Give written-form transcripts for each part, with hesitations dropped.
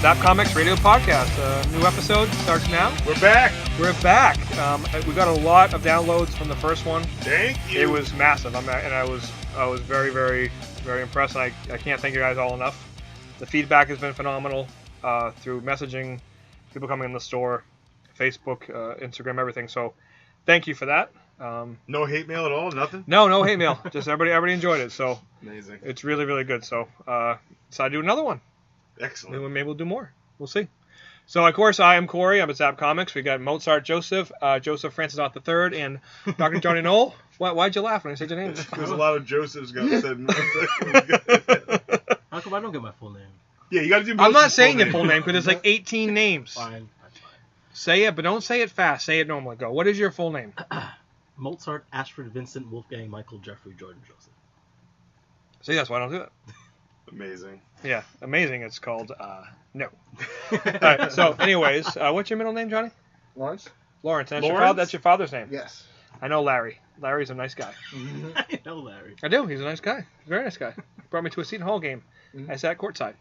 Zapp Comics Radio Podcast. New episode starts now. We're back. We're back. We got a lot of downloads from the first one. Thank you. It was massive. I was very, very, very impressed. I can't thank you guys all enough. The feedback has been phenomenal through messaging, people coming in the store, Facebook, Instagram, everything. So thank you for that. No hate mail at all? Nothing? No hate mail. Just everybody enjoyed it. So amazing. It's really, really good. So I do another one. Excellent. Maybe we'll do more. We'll see. So, of course, I am Corey. I'm at Zapp Comics. We got Mozart Joseph, Joseph Francis Ott III, and Dr. Jonny Knoll. Why'd you laugh when I said your name? Because a lot of Josephs got said. How come I don't get my full name? Yeah, you got to do. I'm not saying your full name because there's like 18 names. Fine, that's fine. Say it, but don't say it fast. Say it normally. Go. What is your full name? Mozart, Ashford, Vincent, Wolfgang, Michael, Jeffrey, Jordan, Joseph. See, that's why I don't do it. Amazing. Yeah, amazing. It's called no. All right. So, anyways, what's your middle name, Johnny? Lawrence? Lawrence. Lawrence? That's your father's name. Yes. I know Larry. Larry's a nice guy. I know Larry. I do. He's a nice guy. Very nice guy. Brought me to a Seton Hall game. I sat courtside.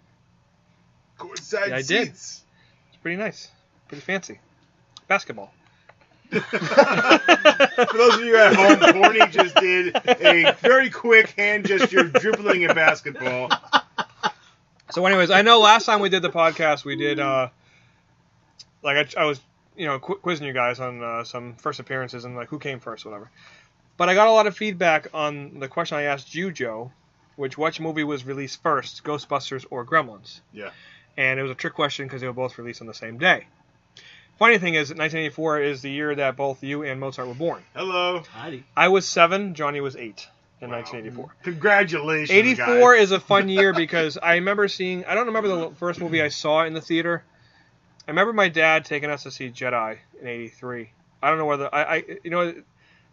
Courtside Yeah, I seats. did. It's pretty nice. Pretty fancy. Basketball. For those of you at home, Corny just did a very quick hand gesture dribbling a basketball. So anyways, I know last time we did the podcast, we did, I was, quizzing you guys on some first appearances and, like, who came first, whatever. But I got a lot of feedback on the question I asked you, Joe, which movie was released first, Ghostbusters or Gremlins? Yeah. And it was a trick question because they were both released on the same day. Funny thing is that 1984 is the year that both you and Mozart were born. Hello. Heidi. I was 7, Johnny was 8 in 1984. Congratulations, 84 guys. is a fun year because I remember seeing, I don't remember the first movie I saw in the theater. I remember my dad taking us to see Jedi in 83. I don't know whether,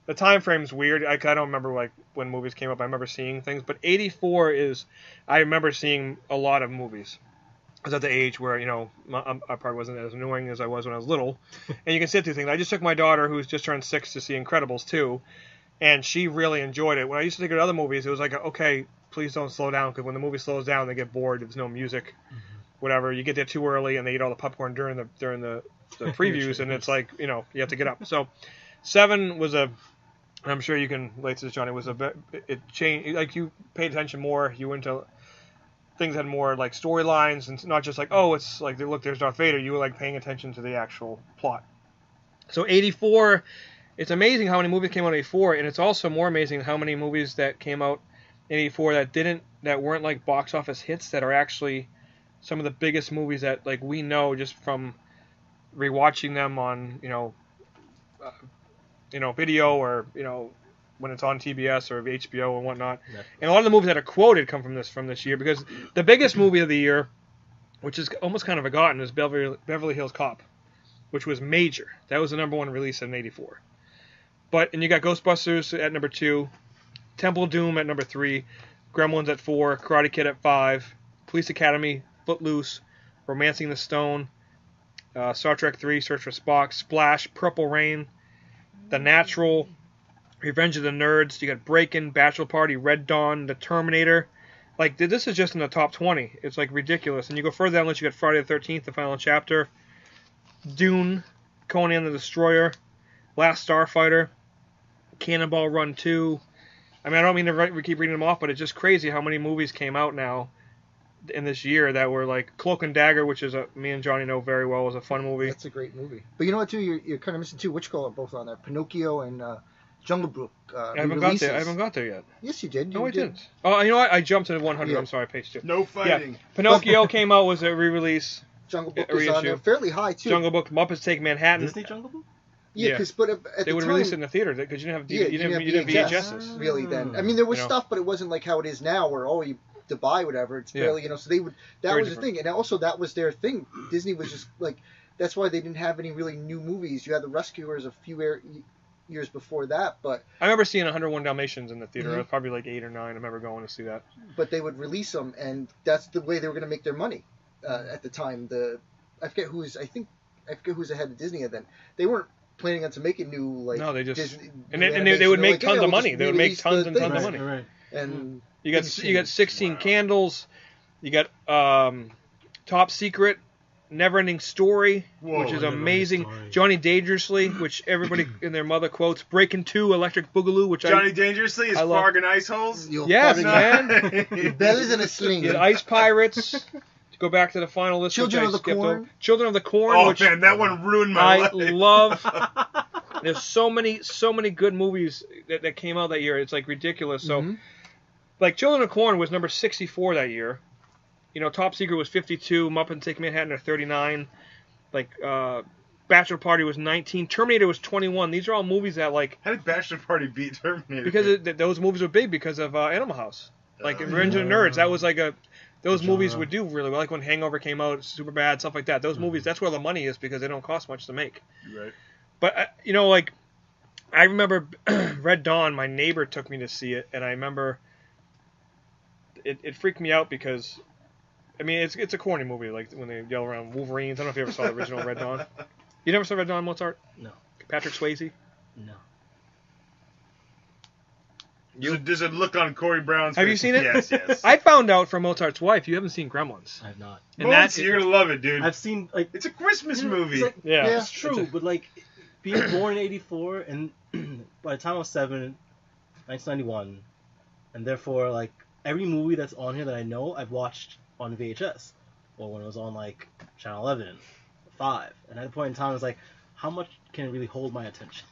the time frame's weird. I don't remember like when movies came up. I remember seeing things, but 84 is, I remember seeing a lot of movies. I was at the age where, I probably wasn't as annoying as I was when I was little. And you can sit through things. I just took my daughter, who's just turned 6, to see Incredibles 2, and she really enjoyed it. When I used to take her to other movies, it was like, okay, please don't slow down, because when the movie slows down, they get bored. There's no music, whatever. You get there too early, and they eat all the popcorn during the previews, and it's like, you have to get up. So 7 was and I'm sure you can relate to this, Johnny, it changed. Like, you paid attention more. You went to things had more like storylines and not just like, oh, it's like, look, there's Darth Vader. You were like paying attention to the actual plot. So 84, it's amazing how many movies came out in 84, and it's also more amazing how many movies that came out in 84 that weren't like box office hits, that are actually some of the biggest movies that like we know just from rewatching them on video or when it's on TBS or HBO and whatnot. Yeah. And a lot of the movies that are quoted come from this year, because the biggest movie of the year, which is almost kind of forgotten, is Beverly Hills Cop, which was major. That was the number 1 release in 84. And you got Ghostbusters at number 2, Temple of Doom at number 3, Gremlins at 4, Karate Kid at 5, Police Academy, Footloose, Romancing the Stone, Star Trek 3, Search for Spock, Splash, Purple Rain, The Natural, Revenge of the Nerds, you got Breakin', Bachelor Party, Red Dawn, The Terminator. Like, this is just in the top 20. It's, like, ridiculous. And you go further down the list, you got Friday the 13th, The Final Chapter, Dune, Conan the Destroyer, Last Starfighter, Cannonball Run 2. I mean, I don't mean to keep reading them off, but it's just crazy how many movies came out now in this year that were, like, Cloak and Dagger, which is, me and Johnny know very well, was a fun movie. That's a great movie. But you know what, too? You're kind of missing, too. What you call it both on there? Pinocchio and Jungle Book. I haven't got there yet. Yes, you did. No, I didn't. Oh, you know what? I jumped to 100. Yeah. I'm sorry, page 2. No fighting. Yeah. Pinocchio came out, was a re-release. Jungle Book is on there, fairly high, too. Jungle Book, Muppets Take Manhattan. Disney Jungle Book? Yeah, because at they would release it in the theater because you didn't have you didn't have VHSs. Really, then. I mean, there was stuff, but it wasn't like how it is now, where you to buy whatever. It's barely, so they would. That Very was different. The thing, and also that was their thing. Disney was just like, that's why they didn't have any really new movies. You had The Rescuers a few years before that, but I remember seeing 101 Dalmatians in the theater. I was probably like 8 or 9. I remember going to see that. But they would release them, and that's the way they were going to make their money at the time. I forget who's ahead of Disney then. They weren't planning on to making new no, they just Disney, and they would make tons of money. They would make tons and tons of money. Right. And you got 16 Candles. You got Top Secret. Never-Ending Story, Whoa, which is Never-Ending amazing. Story. Johnny Dangerously, which everybody and their mother quotes. Breaking 2, Electric Boogaloo, which Johnny Dangerously is I love- Farg and Ice Holes. You'll Yes, fucking- man. Bells in a sling. You had Ice Pirates. To go back to the final list, Children which I of the skipped Corn. over. Children of the Corn, Oh which man, that one ruined my I life. love. There's so many good movies that came out that year. It's like ridiculous. So, Mhm. like Children of the Corn was number 64 that year. You know, Top Secret was 52. Muppets Take Manhattan are 39. Like Bachelor Party was 19. Terminator was 21. These are all movies that like How did Bachelor Party beat Terminator? because those movies were big because of Animal House. Like Revenge of the Nerds, that was like those movies would do really well. Like when Hangover came out, super bad, stuff like that. Those movies, that's where the money is because they don't cost much to make. Right. But you know, like I remember Red Dawn. My neighbor took me to see it, and I remember it freaked me out because I mean it's a corny movie. Like when they yell around Wolverines. I don't know if you ever saw the original Red Dawn. You never saw Red Dawn, Mozart? No. Patrick Swayze? No. There's a look on Corey Brown's Have face. you seen it? Yes. I found out from Mozart's wife you haven't seen Gremlins. I have not. And that's You're gonna love it, dude. I've seen like It's a Christmas movie. It's like, yeah. Yeah. it's true, but like being born in '84 and by the time I was 7, 1991, and therefore like every movie that's on here that I know I've watched on VHS or when it was on like Channel 11, 5, and at a point in time I was like, how much can it really hold my attention?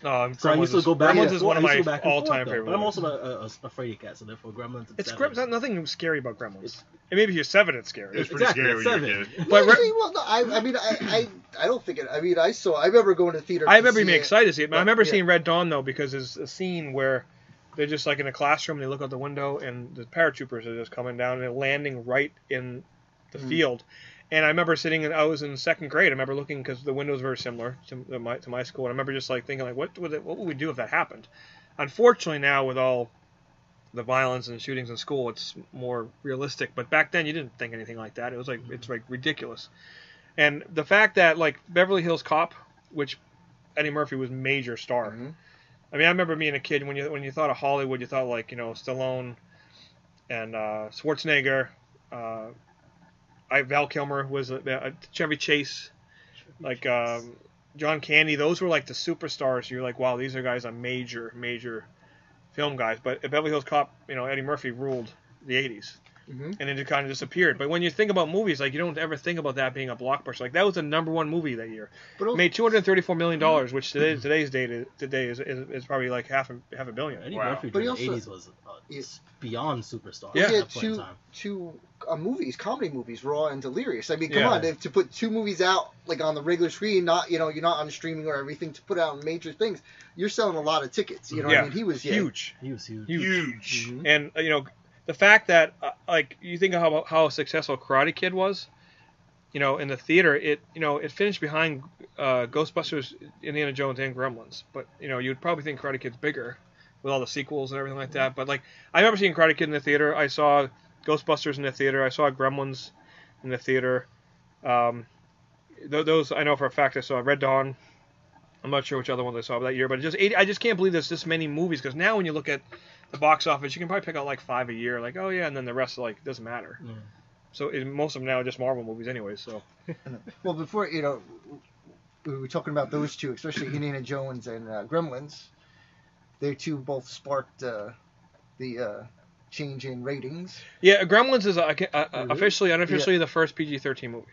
Gremlins So I used to go back. Gremlins and is forth. one of I used to my go back and all-time forth, though. favorite But I'm movies. also a fraidy cat, so therefore Gremlins. It's seven. There's nothing scary about Gremlins. And maybe if you're 7, it's scary. It's pretty Exactly, scary it's when you're a 7. kid. But Actually, well, no, I mean, I don't think it. I mean, I remember going to the theater. I to remember see being it. excited to see it. But I remember Yeah. seeing Red Dawn though because there's a scene where they're just like in a classroom and they look out the window and the paratroopers are just coming down and they're landing right in the field. And I remember I was in 2nd grade. I remember looking because the windows were very similar to my school. And I remember just like thinking like, what would we do if that happened? Unfortunately, now with all the violence and shootings in school, it's more realistic. But back then, you didn't think anything like that. It was like it's like ridiculous. And the fact that like Beverly Hills Cop, which Eddie Murphy was major star. Mhm. I mean, I remember being a kid when you thought of Hollywood, you thought like Stallone and Schwarzenegger. Val Kilmer was Chevy Chase, like John Candy. Those were like the superstars. You're like, wow, these are guys are major film guys. But at Beverly Hills Cop, Eddie Murphy ruled the 80s. Mhm. And it just kind of disappeared. But when you think about movies, like you don't ever think about that being a blockbuster. Like that was the #1 movie that year. But also, Made $234 million, which today's date is probably like half a billion. Eddie Wow. Murphy But during he the also- 80s was beyond superstar. Yeah. At he had that point in time. two movies, comedy movies, Raw and Delirious. I mean, come Yeah. on, to put 2 movies out like on the regular screen, you're not on streaming or everything, to put out major things, you're selling a lot of tickets. You know, Yeah. I mean, he was Huge. He was huge. Huge. Mhm. And the fact that like you think of how successful Karate Kid was, in the theater, it finished behind Ghostbusters, Indiana Jones, and Gremlins. But you'd probably think Karate Kid's bigger with all the sequels and everything like that. But like I remember seeing Karate Kid in the theater. I saw Ghostbusters in the theater. I saw Gremlins in the theater. Those I know for a fact. I saw Red Dawn. I'm not sure which other ones I saw that year, but I just can't believe there's this many movies because now when you look at the box office, you can probably pick out like 5 a year, like oh yeah, and then the rest like doesn't matter. Yeah. So most of them now are just Marvel movies anyway. So Well, before we were talking about those two, especially Indiana Jones and Gremlins. They two both sparked the change in ratings. yeah, Gremlins is unofficially the first PG-13 movie.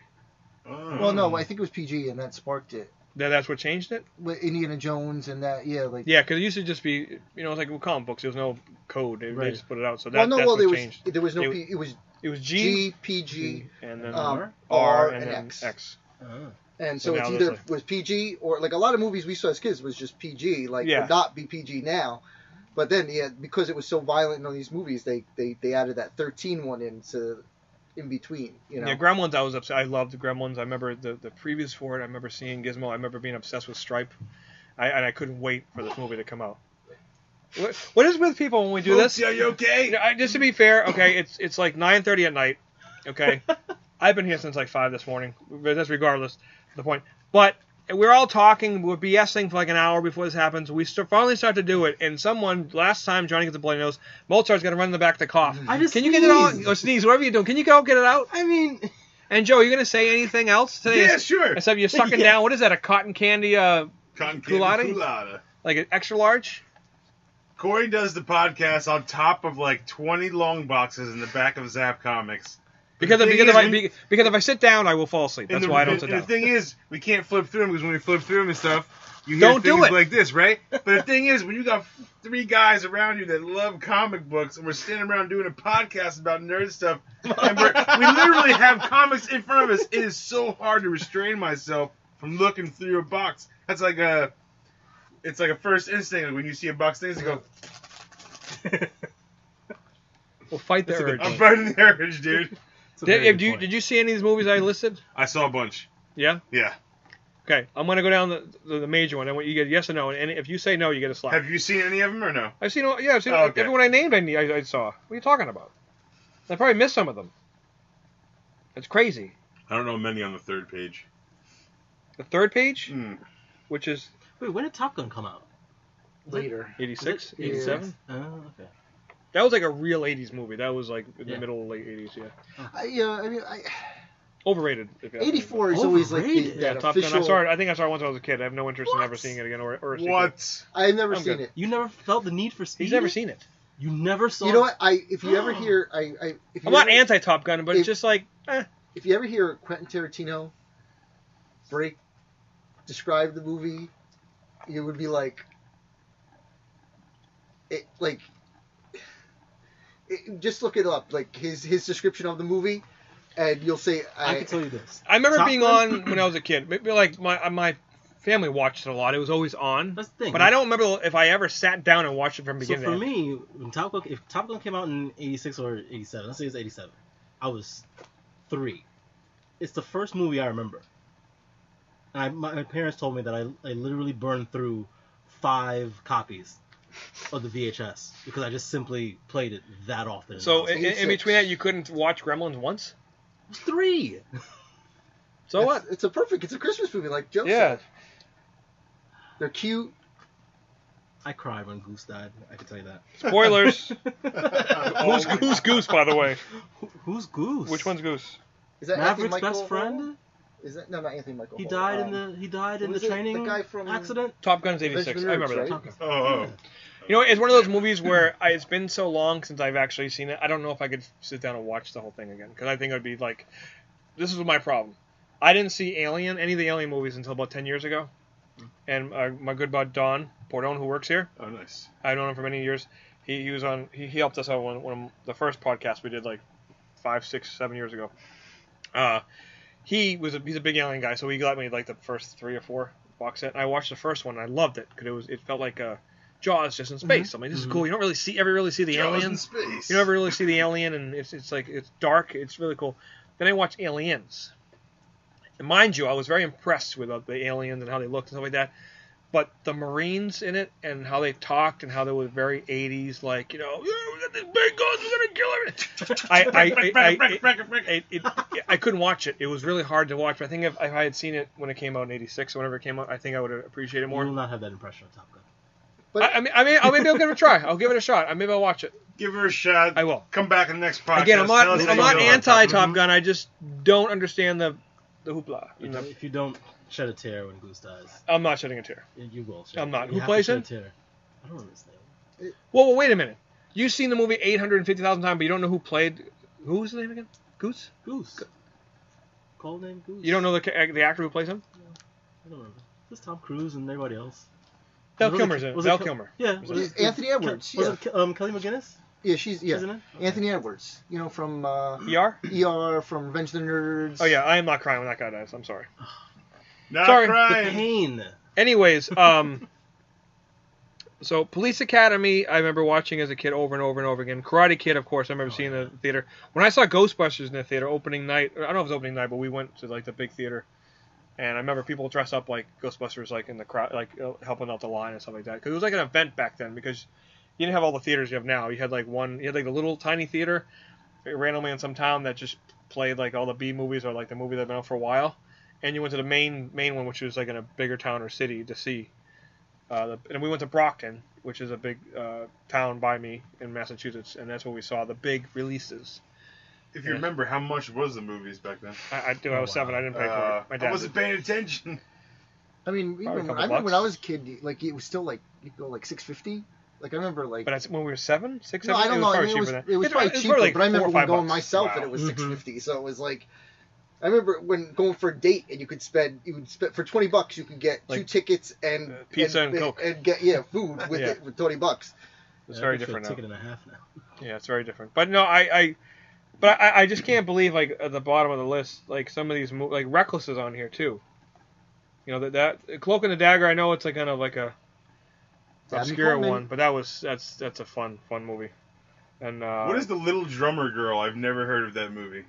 Oh. Well, no, I think it was PG, and that sparked it. That's what changed it. With Indiana Jones and that, yeah, like. Yeah, because it used to just be it's like with comic books. There was no code. They Right. just put it out. So Well, that's no, what well, changed. there was no It- P. It was It was G, PG, and then R, and and then X. X. And So so it's now either there's was PG or like a lot of movies we saw as kids was just PG, like Yeah. would not be PG now. But then because it was so violent in all these movies, they added that 13 one in between. Yeah, Gremlins. I was upset. I loved the Gremlins. I remember the previews for it. I remember seeing Gizmo. I remember being obsessed with Stripe. And I couldn't wait for this movie to come out. What is with people when we do this? Are you okay? Just to be fair, okay, it's like 9:30 at night. Okay, I've been here since like 5 this morning. But that's regardless of the point. But we're all talking, we're BSing for like an hour before this happens. We finally start to do it, and last time Johnny gets a bloody nose, Mozart's gonna run in the back to cough. I just Can you get it all, sneezed. or sneeze, whatever you're doing? Can you go get it out? I mean, And Joe, are you gonna say anything else today? Yeah, sure. Except you're sucking down. What is that? A cotton candy? Cotton candy Culotte? Culotte. Like an extra large? Corey does the podcast on top of like 20 long boxes in the back of Zapp Comics. Because if I sit down, I will fall asleep. That's why I don't sit down. The thing is, we can't flip through them because when we flip through them and stuff, you hear Don't do things it. like this, right? But the thing is, when you got 3 guys around you that love comic books and we're standing around doing a podcast about nerd stuff, and we literally have comics in front of us, it is so hard to restrain myself from looking through a box. That's like it's like a first instinct. Like when you see a box, things you go, We'll fight the urge. I'm fighting the urge, dude. Did you see any of these movies I listed? I saw a bunch. Yeah? Yeah. Okay, I'm gonna go down the major one. I want you to get yes or no, and if you say no, you get a slap. Have you seen any of them or no? I've seen everyone I named. I saw. What are you talking about? I probably missed some of them. It's crazy. I don't know many on the third page. The third page, which is Wait, when did Top Gun come out? Later. 86, Yeah. 87. Oh, okay. That was like a real 80s movie. That was like in the middle of late 80s. Yeah. Overrated. If you ask me. 84 is always like Overrated? Yeah, that Top Gun. official. I think I saw it once when I was a kid. I have no interest in What? ever seeing it again or a sequel. What? I've never I'm seen good. it. You never felt the need for speed? He's never seen it. You never saw You know what? If you ever hear, if you I'm not ever, anti Top Gun, but it's just like, if you ever hear Quentin Tarantino describe the movie, it would be like, just look it up, like his description of the movie, and you'll say, I can tell you this. I remember Top being Gun? on when I was a kid. Maybe like my family watched it a lot. It was always on. That's the thing. But I don't remember if I ever sat down and watched it from So beginning for to end. me, when if Top Gun came out in 86 or 87, let's say it's 87, I was 3. It's the first movie I remember. And my parents told me that I literally burned through 5 copies of the VHS because I just simply played it that often. So it in between that, you couldn't watch Gremlins once? was 3. So what? It's a Christmas movie, like Joe Yeah. said. They're cute. I cried when Goose died. I can tell you that. Spoilers. Oh, Who's Goose, by the way? Who's Goose? Which one's Goose? Is that Maverick's Anthony Michael best friend? Is that not Anthony Michael? He Hall. died in the was it? training The guy from- accident. Top Gun's 86. Adventure I remember Nerds, that. right? Top Gun. Oh. You know, it's one of those movies where it's been so long since I've actually seen it. I don't know if I could sit down and watch the whole thing again because I think it would be like, this is my problem. I didn't see any of the Alien movies until about 10 years ago. And my good bud Don Pordone, who works here, Oh, nice. I've known him for many years. He was on. He helped us out on one of the first podcasts we did like 5, 6, 7 years ago. He's a big Alien guy, so he got me like the first 3 or 4 box set. And I watched the first one, and I loved it because it felt like Jaws just in space. I'm like, this is cool. You don't really see the Jaws alien. in space. You never really see the alien, and it's like it's dark. It's really cool. Then I watched Aliens. And mind you, I was very impressed with the aliens and how they looked and stuff like that. But the Marines in it and how they talked and how they were very 80s, like, you know, yeah, we got this big guns, we're gonna kill everything. I couldn't watch it. It was really hard to watch. But I think if I had seen it when it came out in 86 or whenever it came out, I think I would have appreciated it more. You will not have that impression of Top Gun. But maybe I'll give it a try. I'll give it a shot. Maybe I'll watch it. Give her a shot. I will. Come back in the next podcast. Again, I'm Tell us how not you feel about anti-Top Gun. I just don't understand the hoopla. If you don't shed a tear when Goose dies, I'm not shedding a tear. you will. Shed I'm not. You Who have plays to shed him? a tear. I don't know his name. Well, wait a minute. You've seen the movie 850,000 times, but you don't know who played. Who was the name again? Goose? Goose. Call name Goose. You don't know the actor who plays him? I don't remember. Just Tom Cruise and everybody else. Val Was it- Kilmer's in it. was it Val Kel- Kilmer. Yeah. Anthony Edwards. Was Yeah. it Kelly McGinnis? Yeah, she's Isn't it? Okay. Anthony Edwards. You know, from ER? ER, from Revenge of the Nerds. Oh, yeah. I am not crying when that guy dies. I'm sorry. Not Sorry. The crying. pain. Anyways, so Police Academy, I remember watching as a kid over and over and over again. Karate Kid, of course, I remember seeing in the theater. When I saw Ghostbusters in the theater opening night, I don't know if it was opening night, but we went to like the big theater, and I remember people dress up like Ghostbusters, like in the crowd, like helping out the line and stuff like that. Because it was like an event back then. Because you didn't have all the theaters you have now. You had like the little tiny theater randomly in some town that just played like all the B movies or like the movie that'd been out for a while. And you went to the main one, which was like in a bigger town or city to see. And we went to Brockton, which is a big town by me in Massachusetts, and that's where we saw the big releases. if you remember, how much was the movies back then? I do. I was 7. I didn't pay for it. My dad I wasn't paying attention. I mean, Probably a even couple I remember when I bucks. was a kid, like it was still like you'd go like $6.50. Like I remember like. But that's when we were 7, 6, No, 7. I don't know. I mean, it was probably cheaper, like but I remember $4 or when $5. going myself Wow. and it was Mhm. $6.50. So it was like, I remember when going for a date and you would spend for $20 you could get 2 Like, tickets and pizza and Coke. and get food with Yeah. it with $20. It's Yeah, very I think different for now. a ticket and a half now. Yeah, it's very different. But no, I just can't believe like at the bottom of the list, like some of these like Reckless is on here too. You know that Cloak and the Dagger. I know it's like kind of like a Dabney obscure Coleman. one, but that's a fun movie. And What is the Little Drummer Girl? I've never heard of that movie.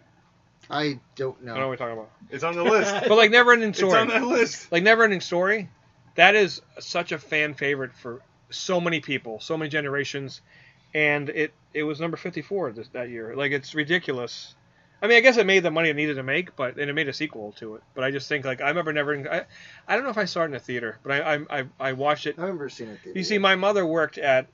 I don't I don't know know. what we're talking about. It's on the list. But like Never Ending It's Story. on that list. Like Never Ending Story, that is such a fan favorite for so many people, so many generations, and it was number 54 that year. Like it's ridiculous. I mean, I guess it made the money it needed to make, and it made a sequel to it. But I just think like I remember I don't know if I saw it in a theater, but I watched it. I remember seeing it. You see, my mother worked at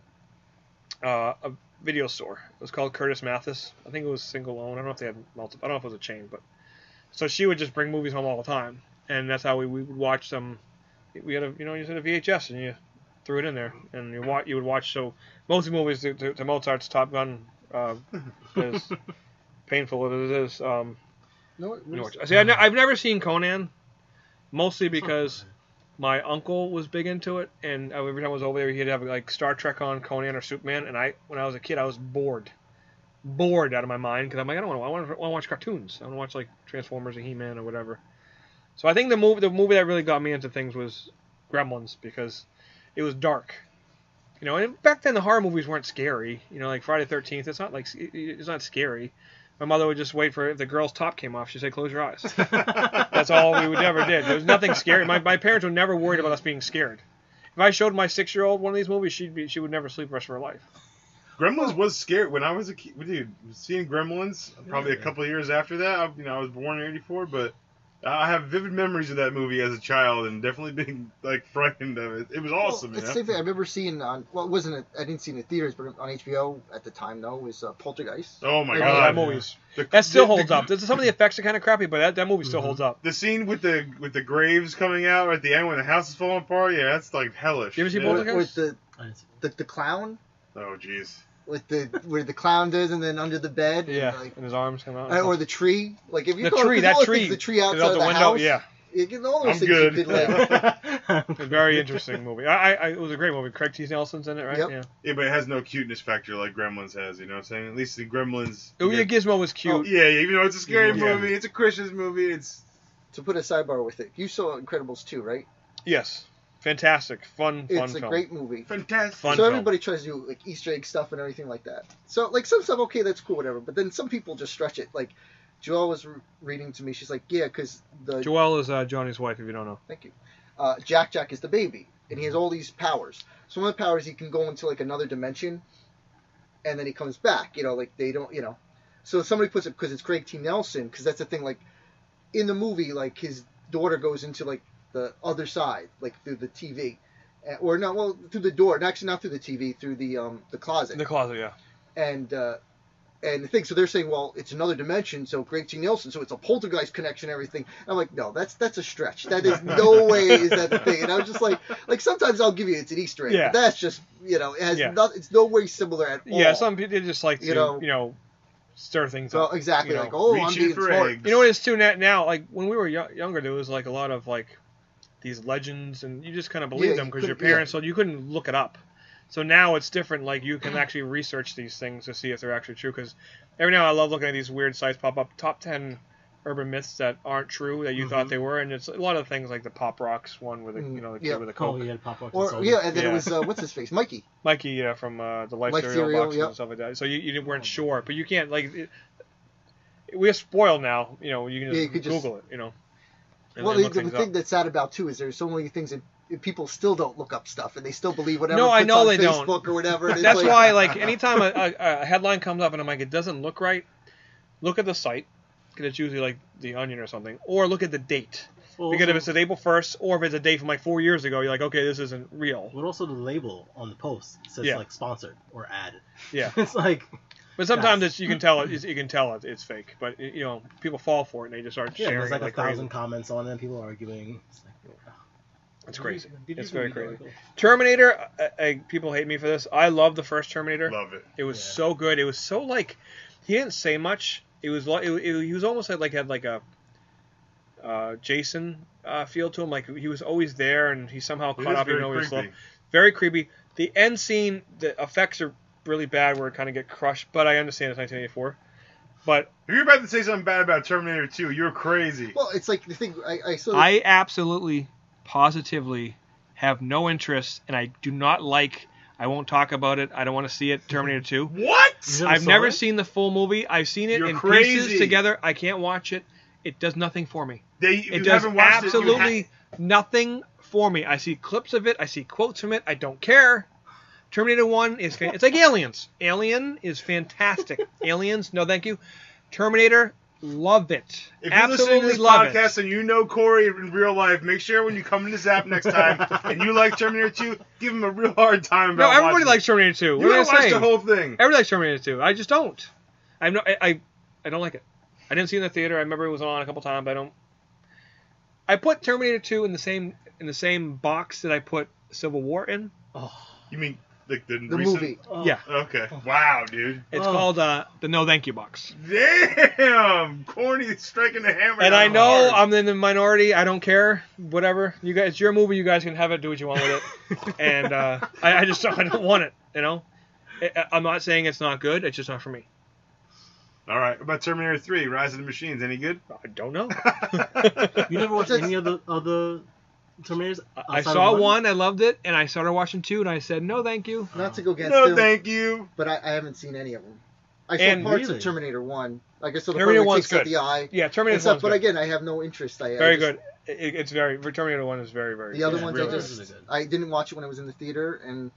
a video store. It was called Curtis Mathis. I think it was single owned. I don't know if they had multiple. I don't know if it was a chain, but so she would just bring movies home all the time, and that's how we would watch them. We had you had a VHS and you threw it in there, and you would watch. So most of the movies to Mozart's Top Gun, as painful as it is. No, See, I've never seen Conan, mostly because my uncle was big into it, and every time I was over there, he'd have like Star Trek on, Conan or Superman, and when I was a kid, I was bored out of my mind because I'm like, I want to watch cartoons. I want to watch like Transformers or He-Man or whatever. So I think the movie that really got me into things was Gremlins because it was dark. You know, and back then the horror movies weren't scary. You know, like Friday the 13th, it's not scary. My mother would just wait for if the girl's top came off. She'd say, "Close your eyes." That's all we ever did. There was nothing scary. My parents were never worried about us being scared. If I showed my 6-year-old one of these movies, she would never sleep the rest of her life. Gremlins was scary when I was a kid. Dude, seeing Gremlins probably a couple of years after that. I was born in '84, but I have vivid memories of that movie as a child and definitely being like frightened of it. It was awesome. Well, it's the same thing. I remember seeing on. Well, it wasn't. I didn't see it in the theaters, but on HBO at the time, though, was Poltergeist. Oh my Oh, god, that movie's that still holds up. Some of the effects are kind of crappy, but that movie still holds up. The scene with the graves coming out at the end when the house is falling apart, yeah, that's like hellish. You ever see Yeah. Poltergeist? With the clown. Oh jeez. With where the clown does, and then under the bed. Yeah, And, like, and his arms come out. or the tree. Like if you The go, tree, that all the tree. things, the tree Goes outside out of the the window, house. yeah. You get all those I'm things good. you did later. A very interesting movie. It was a great movie. Craig T. Nelson's in it, right? Yep. Yeah. Yeah, but it has no cuteness factor like Gremlins has. You know what I'm saying? At least the Gremlins. Oh, yeah, Gizmo was cute. Oh, yeah, even though it's a scary Yeah. movie, it's a Christmas movie. It's To put a sidebar with it, you saw Incredibles 2, right? Yes. Fantastic. Fun It's a film. great movie. fantastic. Fun so film. everybody tries to do like Easter egg stuff and everything like that. So like some stuff, okay, that's cool, whatever. But then some people just stretch it. Like Joelle was reading to me. She's like, yeah, because the Joelle is Johnny's wife, if you don't know. thank you. Jack is the baby, and he has all these powers. So one of the powers, he can go into like another dimension, and then he comes back. You know, like they don't, you know. So somebody puts it because it's Craig T. Nelson, because that's the thing. Like in the movie, like his daughter goes into like the other side, like through the TV, or no, well through the door. Actually, not through the TV, through the closet. The closet, yeah. And the thing, so they're saying, well, it's another dimension, so Craig T. Nelson, so it's a poltergeist connection, and everything. And I'm like, no, that's a stretch. That is no way is that the thing. And I was just like sometimes I'll give you it's an Easter egg, Yeah. but that's just, you know, it has Yeah. it's no way similar at all. Yeah, some people just like to, You know, stir things So up. exactly, you know, like, oh, I'm reaching being for smart. eggs. You know what it is too now? Like when we were younger, there was like a lot of like these legends, and you just kind of believed Yeah, them you because your couldn't- parents, so you couldn't look it up. So now it's different. Like you can actually research these things to see if they're actually true. Because every now I love looking at these weird sites pop up, top 10 urban myths that aren't true that you thought they were, and it's a lot of things like the Pop Rocks one with the the kid with the Oh, coke. yeah, Pop Rocks Or and yeah, and then Yeah. it was what's his face, Mikey. Mikey from the Life Life cereal cereal, boxes yep. and stuff like that. So you weren't sure, but you can't like. We're spoiled now. You know, you can just Yeah, you could just- Google it. You know. And Well, then the look things thing up. that's sad about too is there's so many things that people still don't look up stuff, and they still believe whatever No, I puts know on they don't. Facebook or whatever. And it's That's like, why, like, anytime a headline comes up and I'm like, it doesn't look right, look at the site, because it's usually like The Onion or something, or look at the date. Well, Because if also- it's April 1st, or if it's a date from like 4 years ago, you're like, okay, this isn't real. But also the label on the post says Yeah. like sponsored or ad. Yeah. It's like But sometimes Yes. you can tell it's fake. But people fall for it and they just start Yeah, sharing there's like it like 1,000 crazy. comments on it, and people are arguing. It's like, It's crazy. Did you It's very read the crazy. article? Terminator. People hate me for this. I love the first Terminator. Love it. It was Yeah. so good. It was so like he didn't say much. It was like he was almost had like a Jason feel to him. Like he was always there, and he somehow It caught is up even very though he was slow. creepy. Very creepy. The end scene, the effects are really bad, where it kind of get crushed. But I understand it's 1984. But If you're about to say something bad about Terminator 2, you're crazy. Well, it's like the thing I saw. I absolutely, positively have no interest, and I do not like. I won't talk about it. I don't want to see it. Terminator 2. What? You I've saw never it? seen the full movie. I've seen it You're in crazy. pieces together. I can't watch it. It does nothing for me. If It you does haven't watched absolutely nothing for me. I see clips of it. I see quotes from it. I don't care. Terminator 1 is it's like Aliens. Alien is fantastic. Aliens, no thank you. Terminator, love it. If you're listening to Absolutely this love podcast it. and you know Corey in real life, make sure when you come into Zapp next time and you like Terminator 2, give him a real hard time about No, everybody watching likes Terminator 2. it. What You are gotta you watch saying? the whole thing. Everybody likes Terminator 2. I just don't. I don't like it. I didn't see it in the theater. I remember it was on a couple times. I put Terminator 2 in the same box that I put Civil War in. Oh, You mean like the the recent? movie. oh. Yeah. Okay. Wow, dude. It's Oh. called the no thank you box. Damn! Corny is striking the hammer. And down I know hard. I'm in the minority. I don't care. Whatever. You guys, it's your movie. You guys can have it. Do what you want with it. And I don't want it. I'm not saying it's not good. It's just not for me. All right. What about Terminator 3, Rise of the Machines? Any good? I don't know. You never watched That's- any of the other Terminators? I outside saw of one. I loved it, and I started watching 2, and I said no, thank you. Not to go against No, him, thank you. but I haven't seen any of them. I saw And parts really? of Terminator 1. Like I saw the Terminator part where it 1's takes out good. the eye Yeah, and Terminator stuff, 1's but good. again, I have no interest. Very good. It's very Terminator 1 is very very. The good. other Yeah, ones, really I just good. I didn't watch it when I was in the theater, and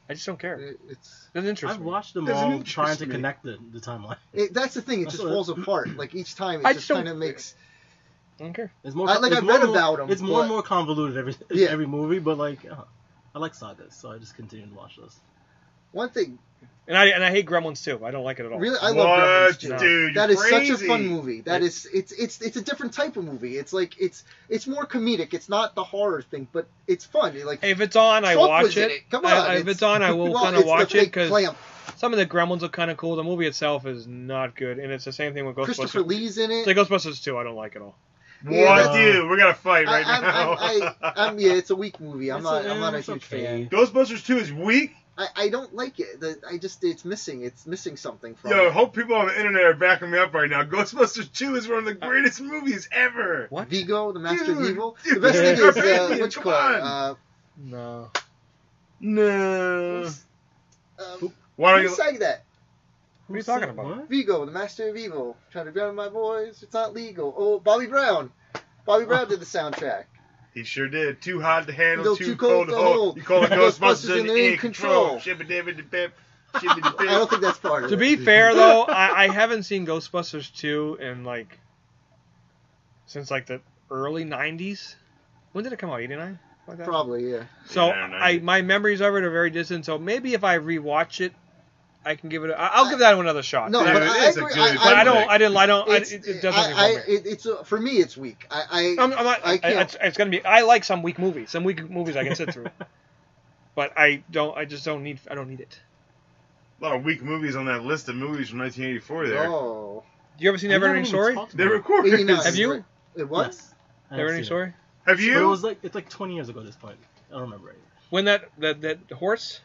I just don't care. it's Doesn't interest I've me. watched them Doesn't all interest trying to me. connect the timeline. that's the thing. It just That's what- falls apart. Like each time, I it just just kind of don't- makes. I don't care. It's more. I've it's read more and more- about 'em, It's more and but- more convoluted Yeah. every movie, but like I like sagas, so I just continue to watch those. One thing, And I hate Gremlins too. I don't like it at all. really, I love What, Gremlins too. dude? That You're is such a crazy. fun movie. That is, it's a different type of movie. It's like it's more comedic. It's not the horror thing, but it's fun. Like If it's on, I Trump watch was in it. it. Come on, If it's on, I will well, kind of it's the watch it fake because clamp. some of the Gremlins look kind of cool. The movie itself is not good, and it's the same thing with Christopher Ghostbusters. Lee's in it. It's like Ghostbusters 2. I don't like it all. Yeah, What, that's- dude? We're gonna fight right now. Yeah, it's a weak movie. I'm It's not a it's huge okay. fan. Ghostbusters 2 is weak. I don't like it. It's missing something from Yo, it. hope people on the internet are backing me up right now. Ghostbusters 2 is one of the greatest movies ever. What? Vigo, the Master of Dude, Evil. dude, The best thing is Carpathian, what you come call it. on. No. No. Who Why don't you? sang that? What are you talking about? What? Vigo, the Master of Evil. Trying to drown my boys. It's not legal. Oh, Bobby Brown. Bobby Brown did the soundtrack. He sure did. Too hot to handle, Still too cold to hold. You call it Ghostbusters Ghostbusters and and they're in control. Shibbidi-bidi-bip, I shibbidi-bip. don't think that's part of To it. be fair, though, I haven't seen Ghostbusters 2 in since the early 90s. When did it come out? 89? Like that? Probably, yeah. So Yeah, 90. my memories of it are very distant. So maybe if I rewatch it, I can give it. I'll give that one another shot. No, Dude, but it I is a agree. good but I don't. flick. I didn't. I don't. It's, It does nothing for me. it's for me, it's weak. I'm not. I can't. It's gonna be. I like some weak movies. Some weak movies I can sit through. But I don't. I just don't need. I don't need it. A lot of weak movies on that list of movies from 1984 there. Oh. You ever seen We haven't Neverending even Story? talked They about it. recorded. 89. Have you? It was? Yes. I have Neverending seen Story. Have But it you? was it's like 20 years ago at this point. I don't remember it. When that horse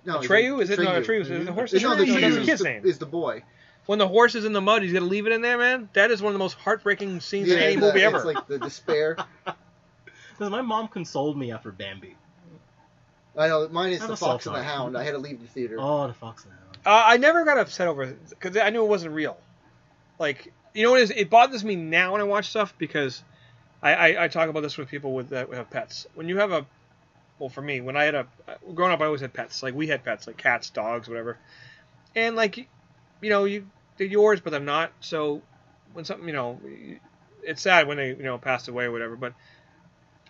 No, Atreyu is it? No, Atreyu is the horse. No, That's the the Atreyu kid's name. is the boy. When the horse is in the mud, he's gonna leave it in there, man. That is one of the most heartbreaking scenes in any the- movie ever. It's like the despair. Because my mom consoled me after Bambi. I know, mine is I'm the a Fox and the soft Hound. I had to leave the theater. Oh, the Fox and the Hound. I never got upset over it because I knew it wasn't real. Like, you know what it is? It bothers me now when I watch stuff because I talk about this with people that have pets. When you have well, for me, when I had growing up, I always had pets. Like, we had pets, like cats, dogs, whatever. And, like, they're yours, but they're not. So when something, it's sad when they, passed away or whatever. But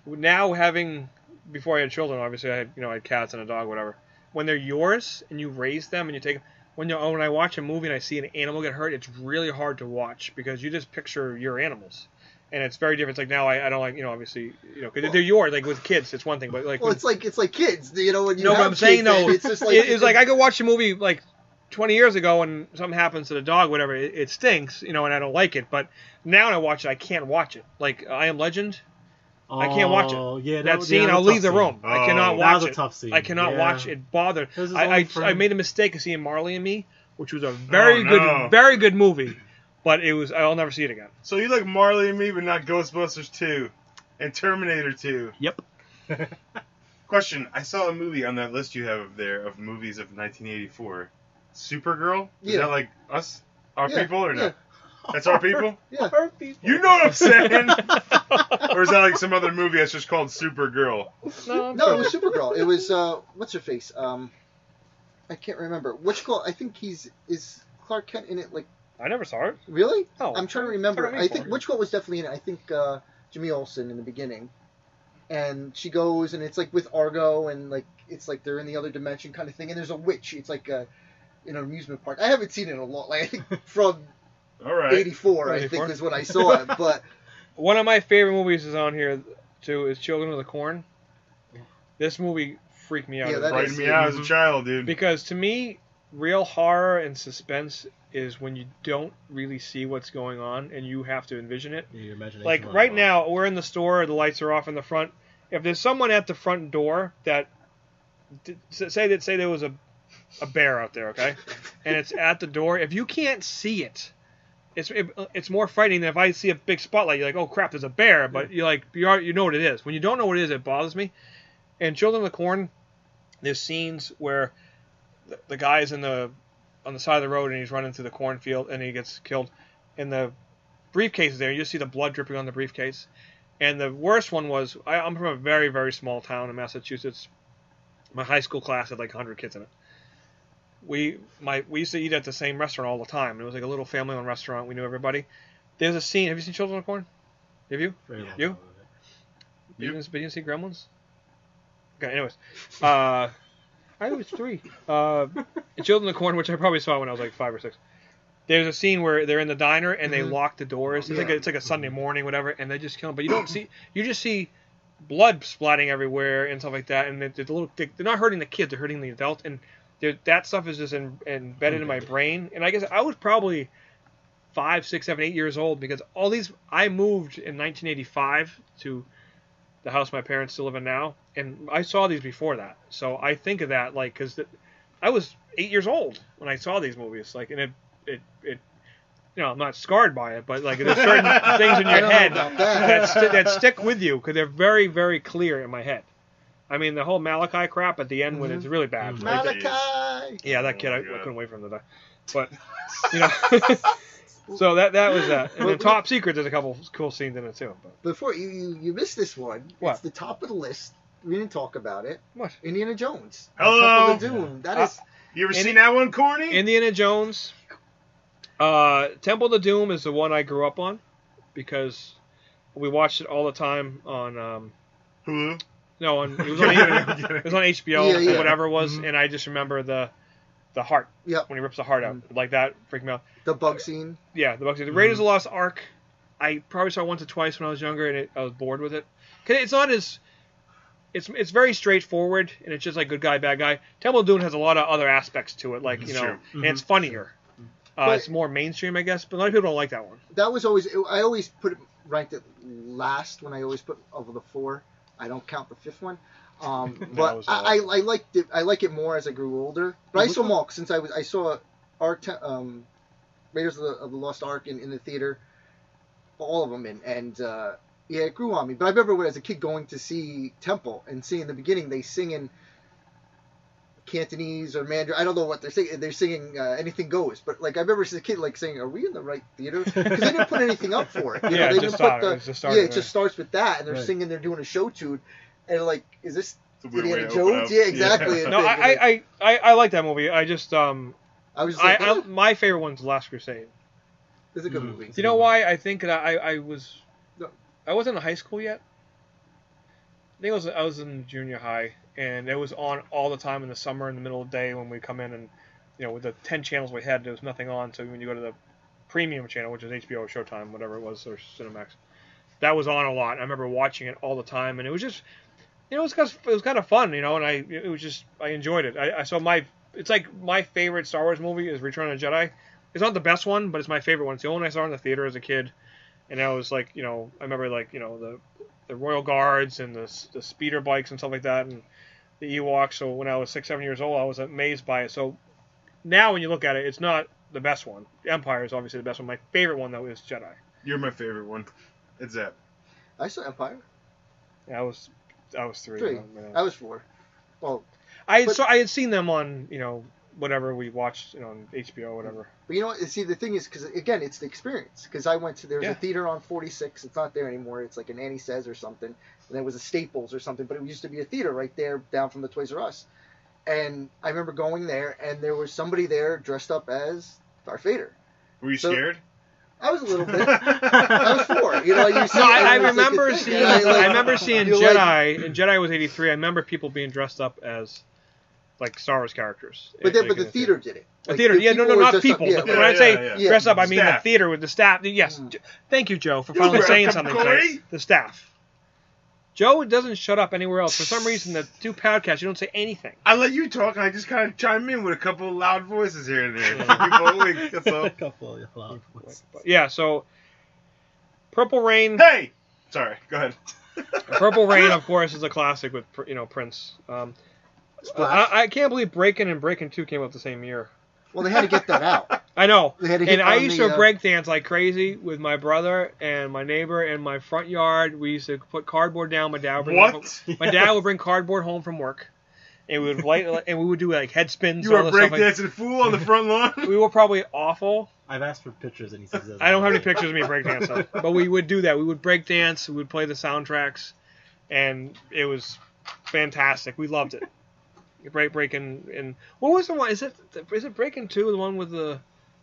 now before I had children, obviously, I had cats and a dog, whatever. When they're yours and you raise them and you take them, when I watch a movie and I see an animal get hurt, it's really hard to watch because you just picture your animals. And it's very different. It's like now I don't like, obviously, because they're yours. Like with kids, it's one thing, but like it's like kids, when you no, have but I'm kids, saying no. it's just like it's like I could watch a movie like 20 years ago and something happens to the dog, whatever. It stinks, and I don't like it. But now when I watch it, I can't watch it. Like I Am Legend, I can't watch it. Yeah, that scene, I'll leave the room. I cannot watch it. That was a tough scene. I cannot watch it. It bothered. I made a mistake of seeing Marley and Me, which was a very good movie. But I'll never see it again. So you like Marley and Me, but not Ghostbusters 2 and Terminator 2. Yep. Question: I saw a movie on that list you have there of movies of 1984. Supergirl? Is that like us, our people, or no? That's our people. Yeah. Our people. You know what I'm saying? Or is that like some other movie that's just called Supergirl? No, it was Supergirl. It was what's her face? I can't remember. Which girl? I think is Clark Kent in it? Like. I never saw it. Really? Oh, I'm trying to remember. I think which girl was definitely in it. I think Jimmy Olsen in the beginning, and she goes and it's like with Argo and like it's like they're in the other dimension kind of thing. And there's a witch. It's like an amusement park. I haven't seen it in a lot. Like I think from 84, I think is when I saw it. But one of my favorite movies is on here too. Is Children of the Corn. This movie freaked me out. Yeah, that freaked me out as a child, dude. Because to me, real horror and suspense is when you don't really see what's going on and you have to envision it. Yeah, your imagination. Like right now, we're in the store, the lights are off in the front. If there's someone at the front door that say there was a bear out there, okay, and it's at the door, if you can't see it, it's more frightening than if I see a big spotlight. You're like, oh crap, there's a bear, but you know what it is. When you don't know what it is, it bothers me. And Children of the Corn, there's scenes where the guy's on the side of the road and he's running through the cornfield and he gets killed. And the briefcase is there. You see the blood dripping on the briefcase. And the worst one was, I'm from a very, very small town in Massachusetts. My high school class had like 100 kids in it. We used to eat at the same restaurant all the time. It was like a little family-owned restaurant. We knew everybody. There's a scene. Have you seen Children of the Corn? Have you? You? You didn't see Gremlins? Okay, anyways. I was 3. In Children of the Corn, which I probably saw when I was like 5 or 6. There's a scene where they're in the diner and they lock the doors. It's like a Sunday morning, whatever, and they just kill them. But you just see blood splatting everywhere and stuff like that. And they're not hurting the kids; they're hurting the adults. And that stuff is just embedded in my brain. And I guess I was probably 5, 6, 7, 8 years old because I moved in 1985 to the house my parents still live in now, and I saw these before that. So I think of that because I was 8 years old when I saw these movies. Like, and it I'm not scarred by it, but like there's certain things in your head that stick with you because they're very, very clear in my head. I mean, the whole Malachi crap at the end when it's really bad. Malachi. Yeah, that kid, I couldn't wait for him to die. But so that was that. And then Top Secret, there's a couple cool scenes in it too. But. Before you missed this one. What? It's the top of the list. We didn't talk about it. What? Indiana Jones. Hello. Temple of Doom. That is. You ever seen that one, Corny? Indiana Jones. Temple of Doom is the one I grew up on because we watched it all the time on Hulu. No, it was on HBO or whatever it was, and I just remember the heart. Yep. When he rips the heart out, like that freaked me out. The bug scene. Yeah, the bug scene. The Raiders of the Lost Ark. I probably saw it once or twice when I was younger, and I was bored with it. Cause it's not as it's very straightforward, and it's just like good guy, bad guy. Temple of Doom has a lot of other aspects to it, like and it's funnier. It's more mainstream, I guess, but a lot of people don't like that one. That was always I always ranked it last when I always put of the 4. I don't count the 5th one. But I liked it. I like it more as I grew older. But I saw them all since I saw Raiders of the Lost Ark in the theater, all of them and it grew on me. But I remember as a kid going to see Temple and seeing in the beginning they sing in Cantonese or Mandarin. I don't know what they're singing. They're singing Anything Goes. But like I remember as a kid like saying, "Are we in the right theater?" Because they didn't put anything up for it. They didn't put it just starts with that, and they're singing. They're doing a show tune, and like, is this Indiana Jones? Jones? Yeah, exactly. No, I like that movie. I just I was just like, my favorite one's Last Crusade. It's a good movie. You know why? I think that I wasn't in high school yet. I think I was in junior high, and it was on all the time in the summer in the middle of the day when we come in, and with the 10 channels we had, there was nothing on. So when you go to the premium channel, which is HBO, Showtime, whatever it was, or Cinemax, that was on a lot. I remember watching it all the time, and it was just, it was kind of fun, and I enjoyed it. It's like my favorite Star Wars movie is Return of the Jedi. It's not the best one, but it's my favorite one. It's the only one I saw in the theater as a kid, and I was like, I remember like, the Royal Guards and the speeder bikes and stuff like that, and the Ewoks. So when I was 6, 7 years old, I was amazed by it. So now when you look at it, it's not the best one. Empire is obviously the best one. My favorite one though is Jedi. You're my favorite one. It's Zapp. I saw Empire. Yeah, I was 3. 3. I was 4. Well, I had seen them on whatever we watched on HBO or whatever. But you know what? See, the thing is, because again, it's the experience. Because I went to there's a theater on 46. It's not there anymore. It's like an Annie Says or something. And there was a Staples or something. But it used to be a theater right there down from the Toys R Us. And I remember going there, and there was somebody there dressed up as Darth Vader. Were you scared? I was a little bit. I was 4. I remember seeing Jedi, and Jedi was 83. I remember people being dressed up as like Star Wars characters. But the theater did it. The theater, not people. When I say dress up, I mean staff. the theater with the staff. Yes. Thank you, Joe, for finally saying something. The staff. Joe doesn't shut up anywhere else. For some reason, the 2 podcasts, you don't say anything. I let you talk, and I just kind of chime in with a couple of loud voices here and there. People awake, that's all. A couple of loud voices. Yeah, so Purple Rain. Hey! Sorry, go ahead. Purple Rain, of course, is a classic with Prince. I can't believe Breakin' and Breakin' 2 came out the same year. Well, they had to get that out. I know. And I used to break dance like crazy with my brother and my neighbor in my front yard. We used to put cardboard down. My dad would bring cardboard home from work, and we would do like head spins. You were breakdancing fool on the front lawn. We were probably awful. I've asked for pictures, and he says I don't have any pictures of me breakdancing, but we would do that. We would break dance. We would play the soundtracks, and it was fantastic. We loved it. Breaking and what was the one? Is it Breaking 2? The one with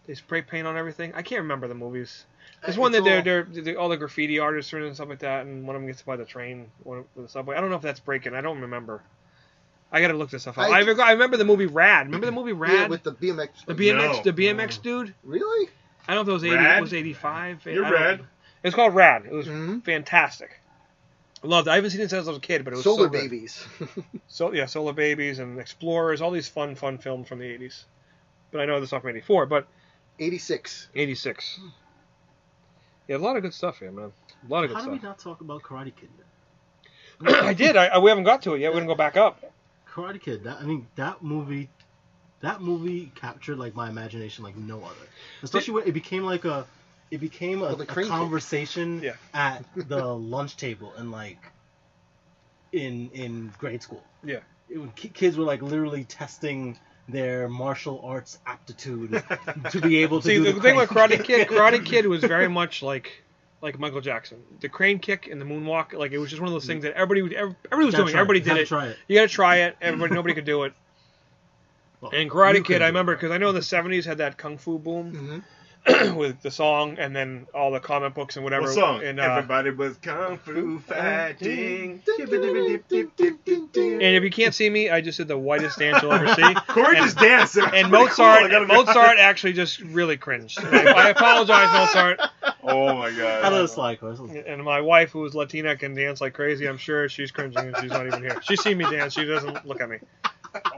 they spray paint on everything? I can't remember the movies. There's one that they're all the graffiti artists are in and stuff like that, and one of them gets by the train or the subway. I don't know if that's Breaking. I don't remember. I gotta look this stuff up. I remember the movie Rad. Remember the movie Rad? Yeah, with the BMX. The BMX dude. Really? I don't know if it was 85. You're Rad. It's called Rad. It was fantastic. I loved it. I haven't seen it since I was a kid, but it was Solar so good. Babies. Solar Babies and Explorers, all these fun films from the 80s. But I know this off from 84, but 86. 86. Yeah, a lot of good stuff here, man. A lot of good stuff. How did we not talk about Karate Kid then? I did. We haven't got to it yet. We're gonna go back up. Karate Kid. That movie captured like my imagination like no other. Especially when it became a conversation at the lunch table and like in grade school. Yeah. Kids were like literally testing their martial arts aptitude to be able to do the thing with Karate Kid was very much like Michael Jackson. The crane kick and the moonwalk, like it was just one of those things that everybody was doing. Everybody did it. You gotta try it. Nobody could do it. Well, and Karate Kid, I remember because I know the 70s had that kung fu boom. With the song and then all the comic books and whatever. What song? And, everybody was kung fu fighting. And if you can't see me, I just did the whitest dance you'll ever see. Corey just danced. And Mozart actually just really cringed. I apologize, Mozart. Oh my god. How does like? And my wife, who is Latina, can dance like crazy. I'm sure she's cringing and she's not even here. She's seen me dance. She doesn't look at me.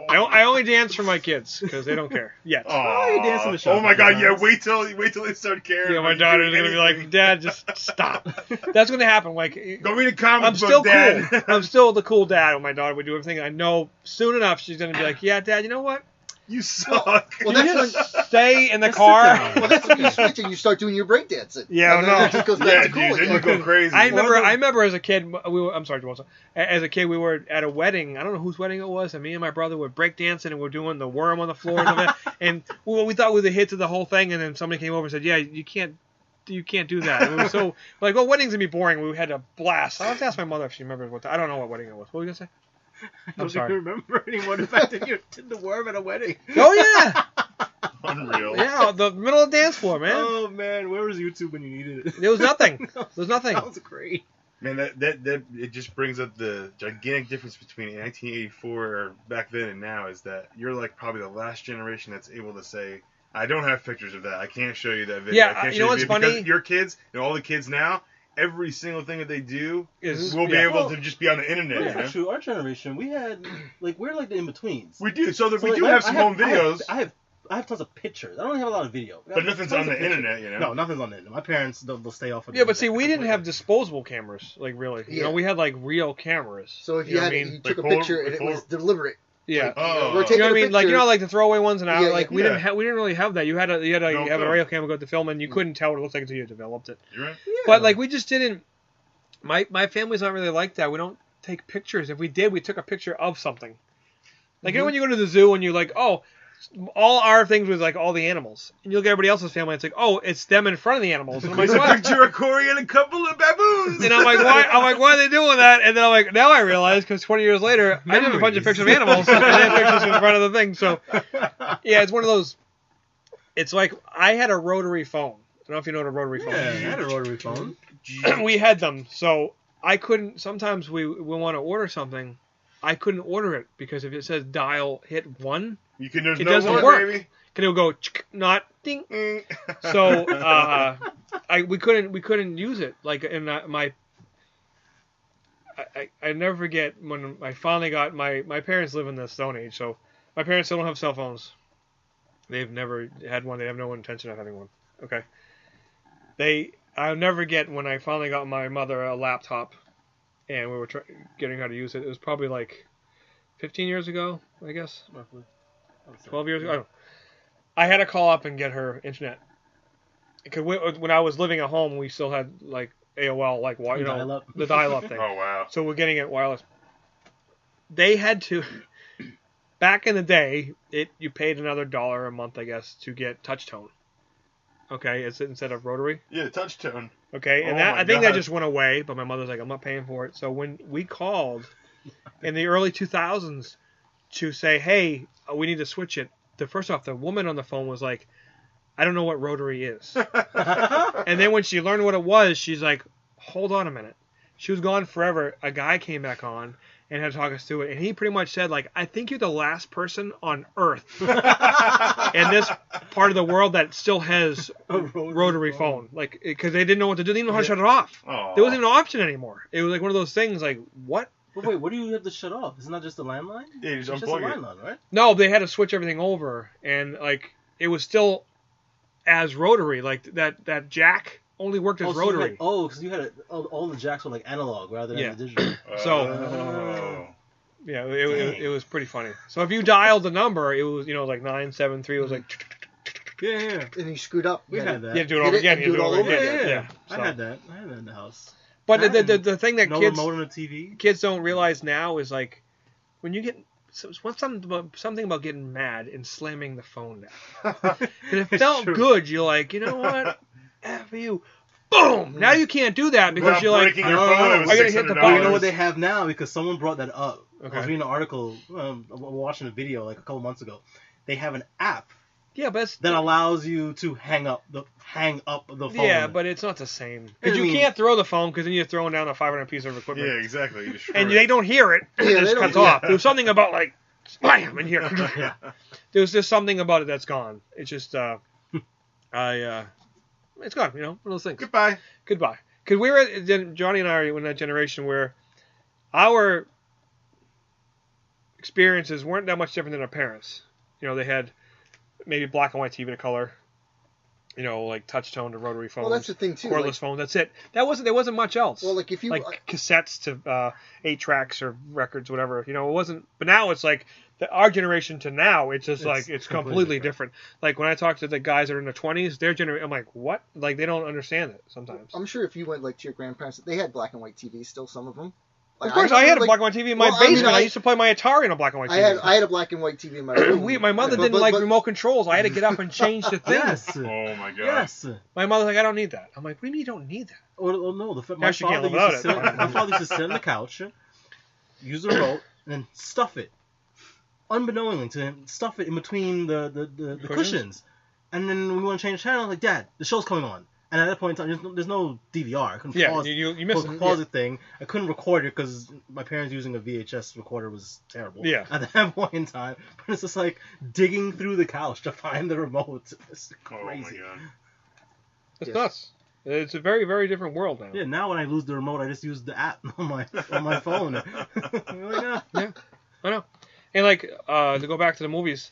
I only dance for my kids because they don't care yet. You dance in the show. Oh my god! Yeah, wait till they start caring. Yeah, my daughter's gonna be like, "Dad, just stop." That's gonna happen. Like, go read a comic book, still Dad. Cool. I'm still the cool dad when my daughter would do everything. I know soon enough she's gonna be like, "Yeah, Dad, you know what? You suck." Well, that's when stay in the car. Well, that's when you switch and you start doing your breakdancing. Yeah, no. It just goes back to cool. Then you go crazy. I remember as a kid. I'm sorry, Joel. As a kid, we were at a wedding. I don't know whose wedding it was, and me and my brother were breakdancing and we're doing the worm on the floor and all that. And we thought we were the hits of the whole thing, and then somebody came over and said, "Yeah, you can't do that." And we were so like, "Well, weddings can be boring." We had a blast. I'll have to ask my mother if she remembers I don't know what wedding it was. What were you gonna say? I'm sorry. I don't remember anyone. The fact that you did the worm at a wedding. Oh yeah. Unreal. Yeah, the middle of the dance floor, man. Oh man, where was YouTube when you needed it? There was nothing. There was nothing. That was great. Man, that it just brings up the gigantic difference between 1984 back then and now is that you're like probably the last generation that's able to say, I don't have pictures of that. I can't show you that video. Yeah, I can't you know what's funny? Because your kids and all the kids now, every single thing that they do will be yeah. able to just be on the internet. That's You know? not true. Our generation, we had we're like the in-betweens. We do. So, we like, do have some home videos. I have tons of pictures. I don't have a lot of video. But nothing's on the internet, you know? No, nothing's on the internet. My parents, they'll stay off of the Yeah, but see, internet we didn't have completely. disposable cameras, like really. You know, we had like real cameras. So if You you know had what I it, mean? you took a Like picture and it was deliberate. Yeah. Oh. We're You taking know what I a mean? Like, you picture- know, like the throwaway ones, and Yeah, like we yeah. didn't really have that. You had to No have a film. radio camera go to film, and you couldn't tell what it looked like until you developed it. You're right. But like we just didn't. My family's not really like that. We don't take pictures. If we did, we took a picture of something. Like you know when you go to the zoo and you're like, oh, all our things was like all the animals, and you look at everybody else's family, it's like, oh, it's them in front of the animals. And I'm like, There's a what? picture of Corey and a couple of baboons. And I'm like, why? Why are they doing that? And then I'm like, now I realize because 20 years later, I have a bunch of pictures of animals and I have pictures in front of the thing. So yeah, it's one of those. It's like I had a rotary phone. I don't know if you know what a rotary phone Yeah, I is. had a rotary phone. We had them, so I couldn't. Sometimes we want to order something, I couldn't order it because if it says dial hit 1, You can. There's it no doesn't one, work. baby. Can it go not ding? So we couldn't use it. Like in I never forget when I finally got my parents live in the Stone Age, so my parents still don't have cell phones. They've never had one. They have no intention of having one. Okay. I'll never forget when I finally got my mother a laptop, and we were getting her to use it. It was probably like 15 years ago, I guess. Roughly. 12 years ago. I don't know. I had to call up and get her internet. Because when I was living at home, we still had like AOL, like Dial-up. the dial-up thing. Oh wow. So we're getting it wireless. They had to. Back in the day, you paid another $1 a month, I guess, to get touch tone. Okay, it's instead of rotary. Yeah, touch tone. Okay, and Oh that, my I think that God. just went away. But my mother's like, I'm not paying for it. So when we called in the early 2000s to say, hey, we need to switch it. First off, the woman on the phone was like, I don't know what rotary is. And then when she learned what it was, she's like, hold on a minute. She was gone forever. A guy came back on and had to talk us through it. And he pretty much said, like, I think you're the last person on Earth in this part of the world that still has A rotary phone. Like, because they didn't know what to do. They didn't know how to shut it off. Aw. There wasn't an option anymore. It was like one of those things like, what? But wait, what do you have to shut off? Isn't that just a landline? Yeah, you just It's just a unplug it. landline, right? No, they had to switch everything over. And, like, it was still as rotary. Like, that jack only worked as rotary. Because you had all the jacks were like analog rather than Yeah. the digital. So- Oh. Yeah, it was pretty funny. So if you dialed the number, it was, like 973. It was like, Yeah. And you screwed up. We had that. you had to do it Hit over it again. and You do it do it all over over again. again. Yeah. I So- had that. I had that in the house. But the thing that No kids remote on the TV. kids don't realize now is like when you get something about getting mad and slamming the phone down. And it It's felt true. good. You're like, you know what? F you. Boom! Now you can't do that because Without you're like, breaking your no, phone, no, it was I gotta hit the $600. button. You know what they have now? Because someone brought that up. I Okay. was reading an article, watching a video like a couple months ago. They have an app yeah, but that allows you to hang up the phone. yeah, but it's not the same I because you mean- can't throw the phone because then you're throwing down a 500 piece of equipment. Yeah, exactly. You destroy And it. they don't hear it. Yeah, It they just don't- cuts yeah. off. There's something about like slam in here. Yeah. There's just something about it that's gone. It's just it's gone. One of those things. Goodbye. Goodbye. Because we were Johnny and I are in that generation where our experiences weren't that much different than our parents. They had maybe black and white TV to color. Like touch tone to rotary phones. Well, that's the thing too. Cordless Like, phones. That's it. There wasn't much else. well, like if you like cassettes to 8 tracks or records, whatever. It wasn't. But now it's like our generation to now. It's just like it's completely different. Like when I talk to the guys that are in their 20s, their generation. I'm like, what? Like they don't understand it sometimes. I'm sure if you went like to your grandparents, they had black and white TVs still. Some of them. Like, Of course, I had a like, black and white TV in my well, I mean, basement. I I- used to play my Atari on a black and white TV. I had a black and white TV in my room. My mother But- didn't but- like but- remote controls. I had to get up and change the thing. Yes. Oh my god. Yes. My mother's like, I don't need that. I'm like, what do you mean you don't need that? Oh no, Now she can't live without it. my father used to sit on the couch, use the remote, and then stuff it, unbeknowingly to him, stuff it in between the cushions. And then we want to change the channel. Like, Dad, the show's coming on. And at that point in time, there's no DVR. I couldn't pause, you missed it. pause the thing. I couldn't record it because my parents using a VHS recorder was terrible. Yeah. At that point in time, but it's just like digging through the couch to find the remote. It's crazy. Oh my god. It's nuts. It's a very, very different world now. Yeah. Now when I lose the remote, I just use the app on my phone. Yeah, I know. And like to go back to the movies,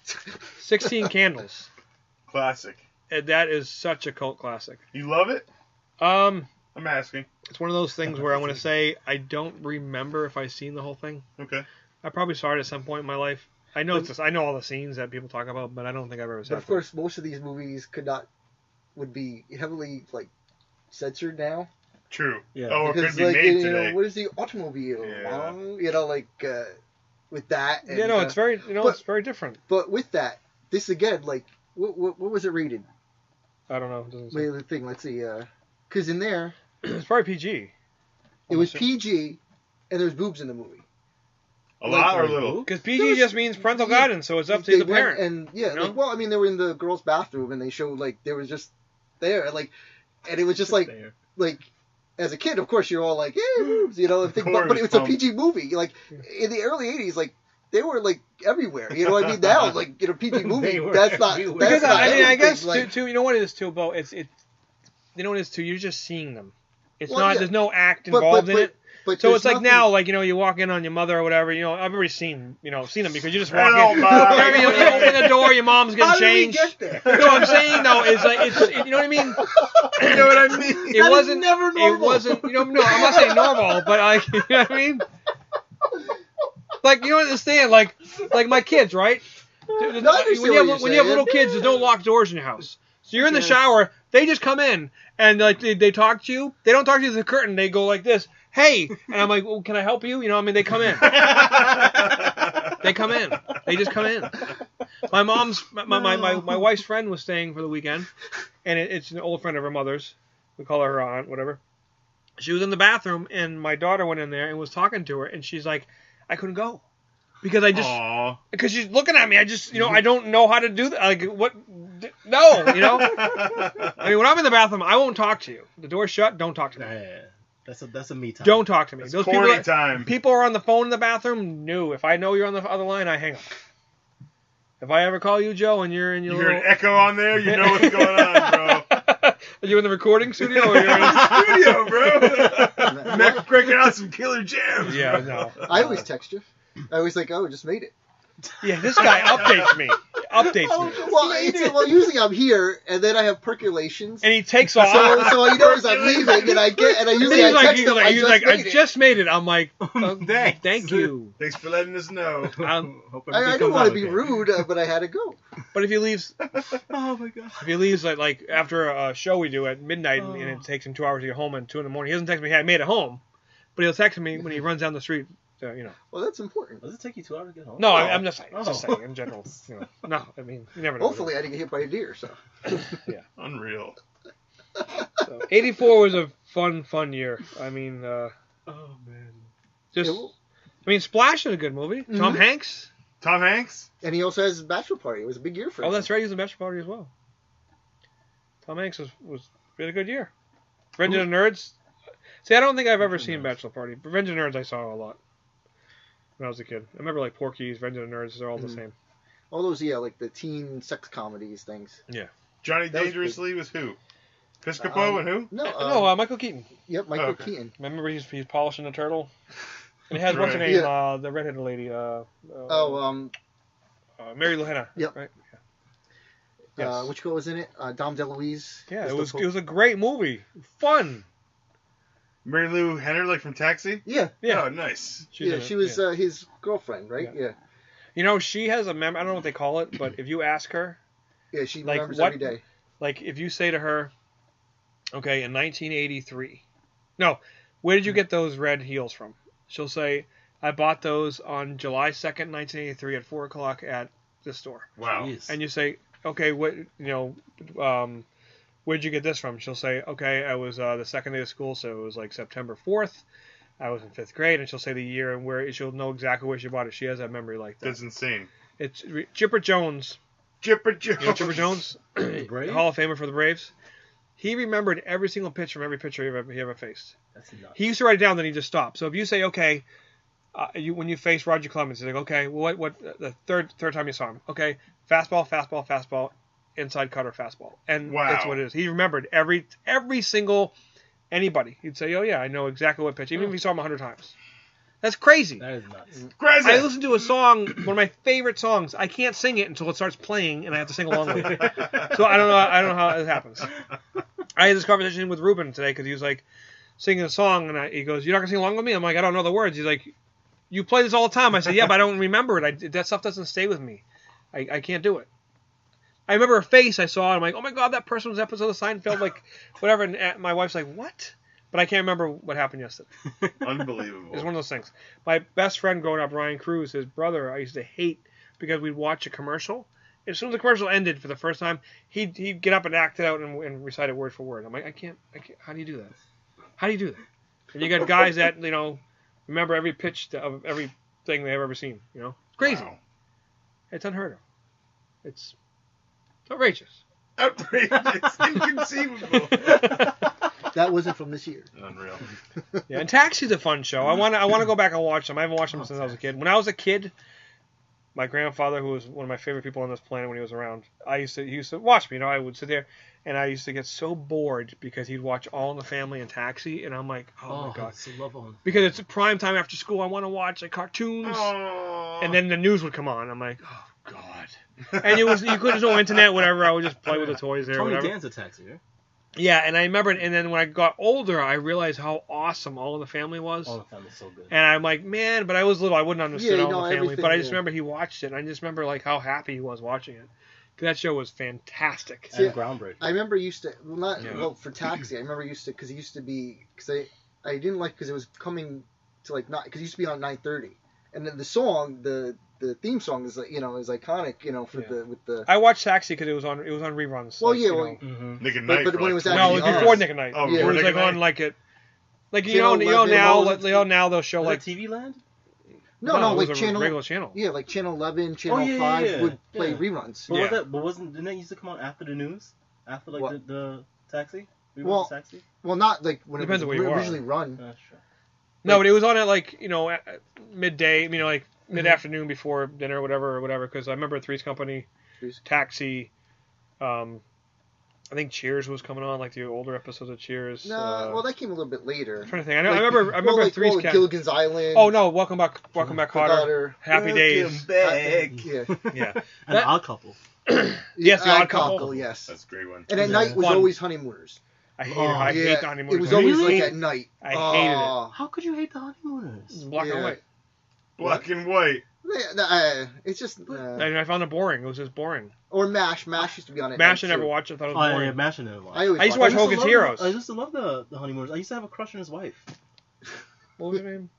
16 Candles. Classic. And that is such a cult classic. You love it? I'm asking. It's one of those things where I want to say I don't remember if I've seen the whole thing. Okay. I probably saw it at some point in my life. I know I know all the scenes that people talk about, but I don't think I've ever seen it. But of course, most of these movies would be heavily like censored now. True. Yeah. Oh, it Because could be like made know, today. what is the automobile? Yeah. With that. And, Yeah, no, it's very it's very different. But with that, this again, like what was it rated? I don't know. It doesn't say. Wait, the thing. Let's see. Because in there, It's probably PG. it was PG, and there's boobs in the movie. A lot or little? Because PG just means parental guidance, so it's up to the went parent. And yeah, you know? like, well, I mean, they were in the girls' bathroom, and they showed like they were just there, like, and it was just like, as a kid, of course, you're all like, yeah, boobs, and think, but it's a PG movie. Like in the early '80s, like they were like everywhere. You know what I mean? Now, like PG movie, that's not. Because not I guess like, too, you know what it is too, Bo. It's you know what it is too. You're just seeing them. It's Well, not. yeah. There's no act involved in it. But So there's it's like nothing- now, like you walk in on your mother or whatever. I've already seen them because you just walk Hello, in. Mom. You open the door, your mom's getting How did we changed. get there? You know what I'm saying? No, it's like you know what I mean. You know what I mean? It That is wasn't. never It normal. wasn't. No, I'm not saying normal, but like, you know what I mean. Like you don't understand. Like my kids, right? I understand what you're When you have little saying. kids, there's no locked doors in your house. So you're in the shower. They just come in and like they talk to you. They don't talk to you through the curtain. They go like this. Hey, and I'm like, well, can I help you? They come in. They come in. They just come in. My my wife's friend was staying for the weekend, and it's an old friend of her mother's. We call her aunt, whatever. She was in the bathroom, and my daughter went in there and was talking to her, and she's like, I couldn't go. Because she's looking at me. I just, I don't know how to do that. Like, what? No, I mean, when I'm in the bathroom, I won't talk to you. The door's shut. Don't talk to me. Yeah. That's a me time. Don't talk to me. It's Those corny time. People are on the phone in the bathroom. No, if I know you're on the other line, I hang up. If I ever call you, Joe, and you're in your You hear an echo on there, you know what's going on, bro. Are you in the recording studio? Or you're in... Studio, bro. Mac cranking out some killer jams. Yeah, bro. no. I always text you. I always like, oh, just made it. Yeah, this guy updates me. Well, usually I'm here, and then I have percolations. And he takes off. So he knows I'm leaving, and I usually He's like, text him. I just made it. I'm like, thank you. Thanks for letting us know. I don't want to be rude, but I had to go. But if he leaves, Oh my god. if he leaves like after a show we do at midnight, and it takes him 2 hours to get home, and 2 a.m, he doesn't text me, hey, I made it home, but he'll text me when he runs down the street. Well, that's important. Does it take you 2 hours to get home? No, I'm just saying. Just Oh. saying in general. No, I mean you never know. Hopefully, I didn't get hit by a deer. So. Unreal. So, 84 was a fun year. I mean, Oh man. just. Yeah, well- I mean, Splash is a good movie. Tom Hanks. Tom Hanks? And he also has his bachelor party. It was a big year for him. Oh, that's right. He was in Bachelor Party as well. Tom Hanks was really good year. Revenge of the Nerds. See, I don't think I've ever seen Bachelor Party. Revenge of the Nerds I saw a lot when I was a kid. I remember like Porky's, Revenge of the Nerds. They're all the same. All those, like the teen sex comedies things. Yeah. Johnny That was Dangerously was who? Piscopo and who? No, Michael Keaton. Yep, Michael Okay. Keaton. Remember he's polishing the turtle. And he has what's her Right. name? Yeah. The redheaded lady. Mary Lou Hanna. Yep. Right. Yeah. Yes. Which girl was in it? Dom DeLuise. Yeah, it was a great movie. Fun. Mary Lou Henner, like from Taxi? Yeah. Yeah. Oh, nice. She's in it, She was yeah. his girlfriend, right? Yeah. She has a I don't know what they call it, but if you ask her, Yeah, she Like remembers what- every day. like if you say to her, okay, in 1983, no, where did you get those red heels from? She'll say, I bought those on July 2nd, 1983 at 4 o'clock at the store. Wow. Jeez. And you say, okay, where'd you get this from? She'll say, okay, I was the second day of school, so it was like September 4th. I was in 5th grade, and she'll say the year and where. She'll know exactly where she bought it. She has that memory like that. That's insane. It's Chipper Jones. Chipper Jones. You know Chipper Jones? Brave? Hall of Famer for the Braves. He remembered every single pitch from every pitcher he ever faced. That's nuts. He used to write it down, then he just stopped. So if you say, okay, when you face Roger Clemens, he's like, okay, well, what the third time you saw him? Okay, fastball, inside cutter, fastball, and that's what it is. He remembered every single anybody. He'd say, oh yeah, I know exactly what pitch, even if he saw him 100 times. That's crazy. That is nuts. Crazy. I listened to a song, one of my favorite songs. I can't sing it until it starts playing, and I have to sing along with it. So I don't know how it happens. I had this conversation with Ruben today because he was like singing a song, and he goes, "You're not gonna sing along with me?" I'm like, "I don't know the words." He's like, "You play this all the time." I said, "Yeah, but I don't remember it. That stuff doesn't stay with me. I can't do it." I remember a face I saw, and I'm like, "Oh my god, that person was episode of Seinfeld, like whatever." And my wife's like, "What?" But I can't remember what happened yesterday. Unbelievable. It's one of those things. My best friend growing up, Ryan Cruz, his brother, I used to hate because we'd watch a commercial. As soon as the commercial ended for the first time, he'd get up and act it out and recite it word for word. I'm like, I can't. How do you do that? How do you do that? And you got guys that, remember every pitch of everything they've ever seen. It's crazy. Wow. It's unheard of. It's outrageous. Outrageous. Inconceivable. That wasn't from this year. Unreal. Yeah, and Taxi's a fun show. I want to go back and watch them. I haven't watched them since I was a kid. When I was a kid, my grandfather, who was one of my favorite people on this planet when he was around, he used to watch me. I would sit there, and I used to get so bored because he'd watch All in the Family and Taxi, and I'm like, oh my god, I love All. because it's prime time after school. I want to watch cartoons, and then the news would come on. I'm like, oh god, and there's no internet, whatever. I would just play with the toys there. Tony whatever. Dan's a Taxi, right? Yeah, and I remember, and then when I got older, I realized how awesome All in the Family was. All in the Family's so good. And I'm like, man, but I was little, I wouldn't understand All in the Family, but I just yeah. remember he watched it, and I just remember like how happy he was watching it. 'Cause that show was fantastic. And groundbreaking. I remember for Taxi. I remember because it used to be because I didn't like because it was coming to like not because it used to be on 9:30, and then the song the theme song is is iconic with the. I watched Taxi because it was on reruns. Well, like, yeah, Mm-hmm. Nick at Night. but when it was no, it actually was before on. Nick at Night. Oh, It before was Nick like at on Night? like it. Like Channel 11, now they'll show like TV Land? it No, was like a channel. regular channel. Yeah, like Channel 11, Channel yeah, 5 yeah, would play yeah. reruns. But Yeah. didn't that used to come on after the news? After like What? the Taxi? Well, of Taxi? Well, not like when Depends it on was where you are. originally run. Sure. No, but it was on at like at midday. Like mid-afternoon before dinner, or whatever. Because I remember Three's Company, Taxi. I think Cheers was coming on, like the older episodes of Cheers. No, well, that came a little bit later. I'm trying to think. I remember like Three's Company. Gilligan's Island. Oh no, Welcome Back, Kotter. Happy Days. Back. Yeah. Yeah. An Odd Couple. Yes, The Odd Couple. Yes. That's a great one. And at night was Fun. always Honeymooners. I hate it. I hate the Honeymooners. It was always Really? like at night. I hated it. How could you hate the Honeymooners? It's black and Yeah. white. Black and white. It's just. And I found it boring. It was just boring. Or MASH. MASH used to be on it. MASH I never watched. I thought it was Oh, boring. yeah, MASH I never watched. I I used to watched watch Hogan's Heroes. I used to love the Honeymooners. I used to have a crush on his wife. What was her name?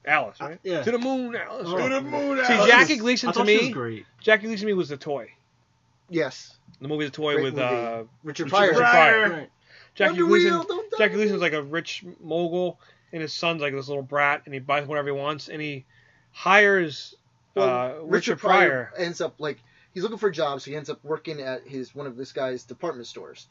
Alice, right? Yeah. To the moon, Alice. Oh. right? To the moon. See, Alice. Jackie Gleason I to thought she was me. great. Jackie Gleason to me was the toy. Yes. The movie The Toy Great with movie. Richard Richard Pryor. Pryor. Right. Jackie Wonder Gleason. Wheel, don't die. Jackie Gleason's like a rich mogul, and his son's like this little brat, and he buys whatever he wants, and he hires Richard Pryor. ends up like he's looking for a job, so he ends up working at one of this guy's department stores,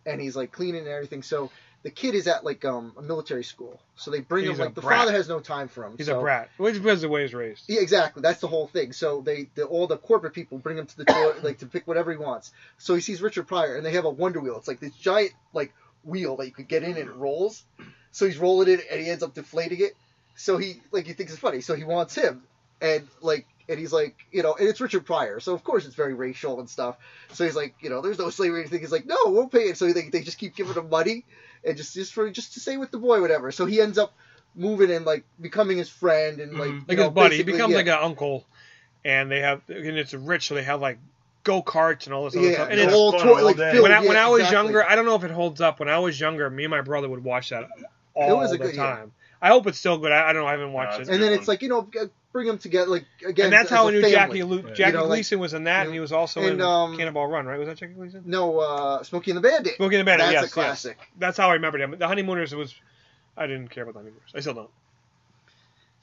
and he's like cleaning and everything. So the kid is at like a military school, so they bring He's him a like the brat. father has no time for him. He's so, a brat. Which depends on the way he's raised. Yeah, exactly. That's the whole thing. So all the corporate people bring him to the tour like to pick whatever he wants. So he sees Richard Pryor, and they have a Wonder Wheel. It's like this giant like wheel that you could get in and it rolls. So he's rolling it, and he ends up deflating it. So he thinks it's funny. So he wants him, and he's like, and it's Richard Pryor. So of course it's very racial and stuff. So he's like, there's no slavery or anything. He's like, no, we'll pay it. So they just keep giving him money, and just to stay with the boy, whatever. So he ends up moving and like becoming his friend and like His buddy. He basically, becomes yeah. like an uncle, and it's rich, so they have like go-karts and all this other Yeah, stuff. And the it's, whole fun toy, all like day. filled, when I was exactly. younger, I don't know if it holds up. When I was younger, me and my brother would watch that all was a the good- yeah. time. I hope it's still good. I don't know. I haven't watched No, it. And then it's like bring them together like again. And that's as how a I knew family. Jackie like, Gleason was in that, and he was also in and, Cannonball Run, right? Was that Jackie Gleason? No, Smokey and the Bandit. Smokey and the Bandit, That's yes, a classic. yes. That's how I remembered him. The Honeymooners I didn't care about the Honeymooners. I still don't.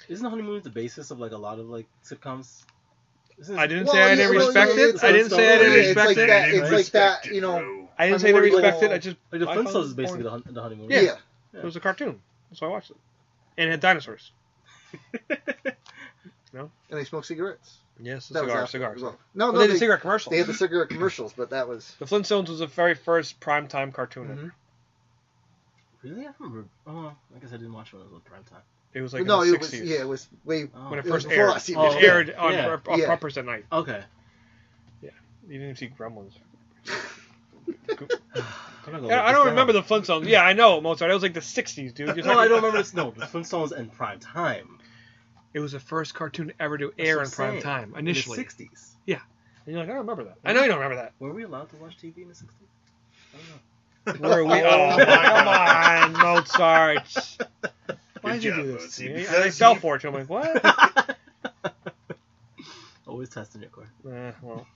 Isn't the Honeymooners the basis of like a lot of like sitcoms? I didn't say I didn't respect it. I didn't say I didn't it's respect like it. that. It's like that. Respect it, bro. I didn't say they respected. I just Like the I found Flintstones it is basically boring. the honeymoon. Yeah. Yeah. It was a cartoon, so I watched it, and it had dinosaurs. And they smoke cigarettes. Yes, That was after cigars. as well. No, They did they cigarette commercials. had the cigarette commercials, but that was. The Flintstones was the very first primetime cartoon. Mhm. Really? I don't remember. Oh, I guess I didn't watch it when it was on prime time. It was like No, in the it was 60s. yeah, it was way. Oh. When it It was first before aired. us It even. Oh, aired on yeah. on Yeah. Puppers at night. Okay. You didn't even see Gremlins. I'm gonna go Yeah, look I this don't down. remember the Flintstones. Yeah, I know, Mozart. That was like the 60s, dude. You're No, talking- I don't remember this. No, the Flintstones and prime time. It was the first cartoon ever to That's air what in I'm prime saying. time, In initially. the 60s. And you're like, I don't remember that. I know you don't remember that. Were we allowed to watch TV in the 60s? I don't know. Were we? Oh, my Come on, Mozart. Why did you job, do this? Bootsy, to me? because And I fell you- for it. I'm like, what? Always testing your core. Well.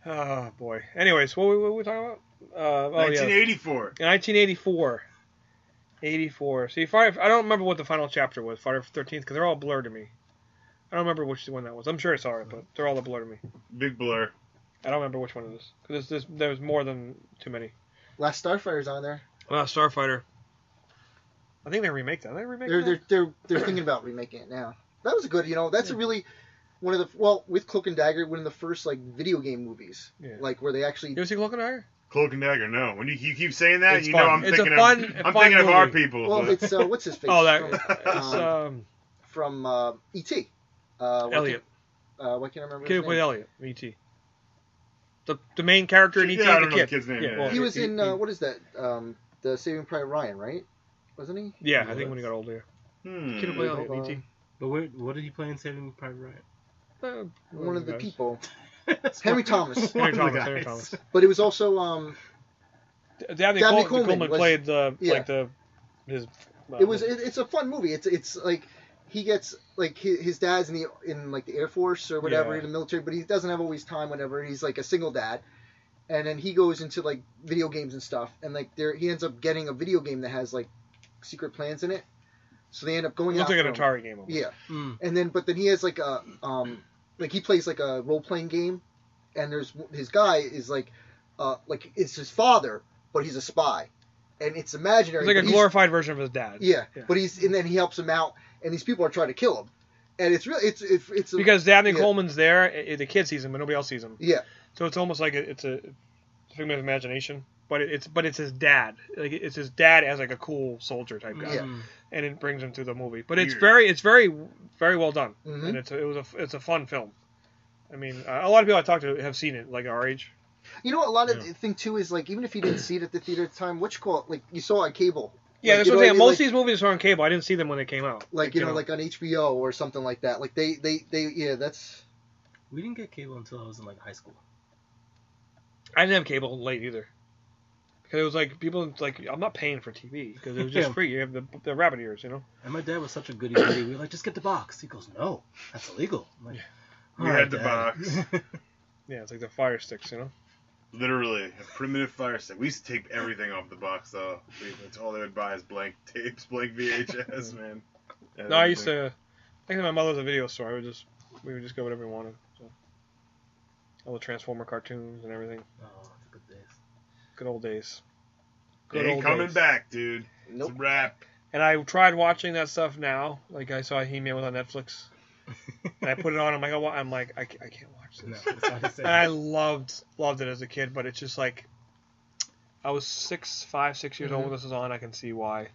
Oh, boy. Anyways, what were we talking about? Oh, yeah. 1984. In 1984. 84. See, I don't remember what the final chapter was, Friday the 13th, because they're all blurred to me. I don't remember which one that was. I'm sure I saw it, but they're all a blur to me. Big blur. I don't remember which one it is, because there's more than too many. Last Starfighter's on there. Starfighter. I think they remake that. They remake that? They're thinking about remaking it now. That was good. That's a really one of the with Cloak and Dagger, one of the first like video game movies, Yeah. like where they actually. You ever see Cloak and Dagger? Cloak and Dagger, no. When you keep saying that, It's you fun. know I'm It's thinking a fun of our movie. people. Well, but- it's what's his face? Oh, that from, it's from E.T. Elliot. Why can't I remember Kid his who played name? Elliot. E.T. The main character in E.T. Yeah, I the don't know the kid. kid's name, yeah. well, He was in he- what is that? The Saving Private Ryan, right? Wasn't he? Yeah, I think when he got older. Hmm. Kid who played Hold Elliot. E.T. on. But what did he play in Saving Private Ryan? One of the guys. people. Henry Thomas. Henry One of the Thomas. Henry guys. Thomas. But it was also Dabney Dabney Coleman Coleman was- played yeah. his. it's a fun movie. It's like he gets like his dad's in like the Air Force or whatever Yeah. in the military, but he doesn't have always time. Whatever, he's like a single dad, and then he goes into like video games and stuff, and like he ends up getting a video game that has like secret plans in it. So they end up going Looks like after an him. Atari game. Almost. Yeah, Mm. and then but then he has like a like he plays like a role playing game, and there's his guy is like it's his father, but he's a spy, and it's imaginary. It's like but a he's- glorified version of his dad. Yeah, Yeah. but and then he helps him out, and these people are trying to kill him, and it's really it's a, Because Dabney yeah. Coleman's there, the kid sees him, but nobody else sees him. Yeah, So it's almost like it's a figment of imagination. But it's his dad. Like it's his dad as like a cool soldier type guy, Yeah. Mm. and it brings him to the movie. But it's Weird. very very well done, Mhm. and it's a fun film. I mean, a lot of people I talk to have seen it, like our age. you know a lot of Yeah. the thing too is like even if you didn't see it at the theater at the time, what you call it, like you saw it on cable. Yeah, Like, that's you what I'm know saying. I mean? Most Like- of these movies are on cable. I didn't see them when they came out. like like on HBO or something like that. Like they yeah that's We didn't get cable until I was in like high school. I didn't have cable late either. Because it was like people like I'm not paying for TV because it was just Yeah. free. You have the rabbit ears, you know. And my dad was such a goody goody. We were like, just get the box. He goes, no, that's illegal. I'm like, We "All had the Dad." box. Yeah, it's like the Fire Sticks, you know. Literally, a primitive fire stick. We used to tape everything off the box, though. That's all they would buy is blank tapes, blank VHS, man. And No, I used everything. to. I think my mother was a video store. We would just go whatever we wanted. So. All the Transformer cartoons and everything. Oh, the good days. Good old days. They Good ain't old coming days. back, dude. nope. It's a wrap. And I tried watching that stuff now. Like I saw He-Man was on Netflix, and I put it on. I'm like, I can't watch No, this. it's not the same. And I loved it as a kid, but it's just like I was 5, 6 years old when this was on. I can see why.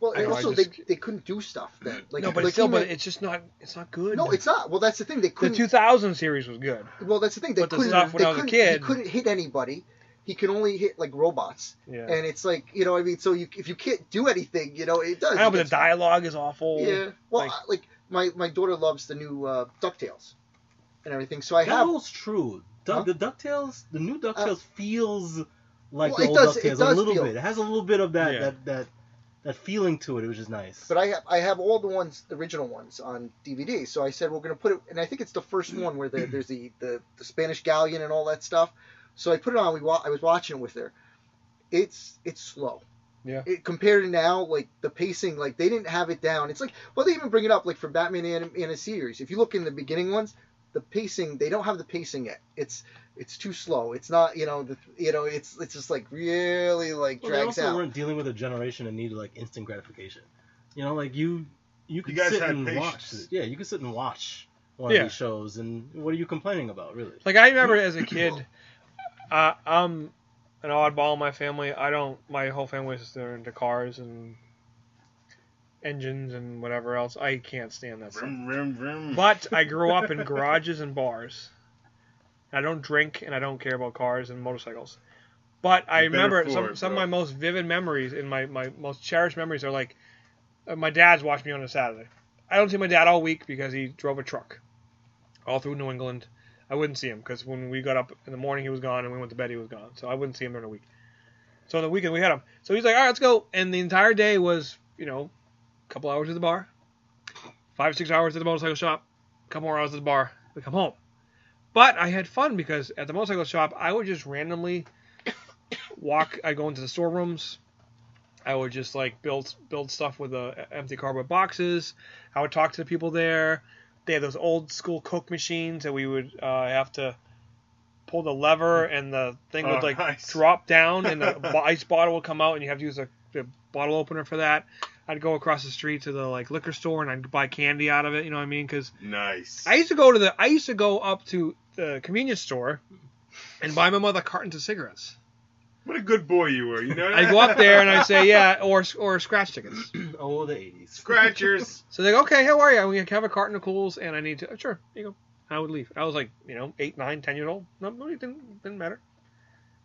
Well, I and know, I also just- they couldn't do stuff then. Like No, but like still, He-Man- but it's just not. It's not good. no, it's not. Well, that's the thing. They The couldn't. 2000 series was good. Well, that's the thing. They But the couldn't. stuff when they I was a couldn't- kid- he couldn't hit anybody. He can only hit like robots. Yeah. And it's like I mean, so if you can't do anything, it does. I know, It but the gets- dialogue is awful. Yeah. Well, like- my daughter loves the new DuckTales and everything, so I That have. holds true. Huh? The DuckTales, the new DuckTales feels like Well, the it old does- it DuckTales a does little feel- bit. It has a little bit of that Yeah. that feeling to it, which is nice. But I have all the original ones on DVD. So I said we're gonna put it, and I think it's the first one where there's the Spanish galleon and all that stuff. So I put it on. I was watching it with her. It's slow. Yeah. Compared to now, like the pacing, like they didn't have it down. It's like, well, they even bring it up like for Batman and a series. If you look in the beginning ones, the pacing. They don't have the pacing yet. It's too slow. It's not it's just like really like drags they also out. weren't dealing with a generation that needed like instant gratification. Like you could guys sit had and patience. watch. Yeah, you could sit and watch one of these shows, and what are you complaining about, really? Like I remember as a kid, I'm an oddball in my family. My whole family is into cars and engines and whatever else. I can't stand that stuff. Vroom, vroom, vroom. But I grew up in garages and bars. I don't drink and I don't care about cars and motorcycles. But I remember some of my most vivid memories and my most cherished memories are like my dad's watched me on a Saturday. I don't see my dad all week because he drove a truck all through New England. I wouldn't see him because when we got up in the morning he was gone and we went to bed he was gone. So I wouldn't see him during the week. So on the weekend we had him. So he's like, all right, let's go. And the entire day was, a couple hours at the bar, 5 or 6 hours at the motorcycle shop, a couple more hours at the bar, we come home. But I had fun because at the motorcycle shop, I would just randomly walk. I'd go into the storerooms. I would just like build stuff with empty cardboard boxes. I would talk to the people there. They had those old school Coke machines that we would have to pull the lever and the thing would nice. drop down and the ice bottle would come out and you have to use a bottle opener for that. I'd go across the street to the liquor store and I'd buy candy out of it. You know what I mean? Because nice. I used to go up to the convenience store and buy my mother cartons of cigarettes. What a good boy you were. You know that? I'd go up there and I'd say, yeah, or scratch tickets. Oh, the 80s. Scratchers. So they go, okay, how are you? We have a carton of Cools and I need to, sure, here you go. I would leave. I was like, 8, 9, 10 years old. No, it didn't matter.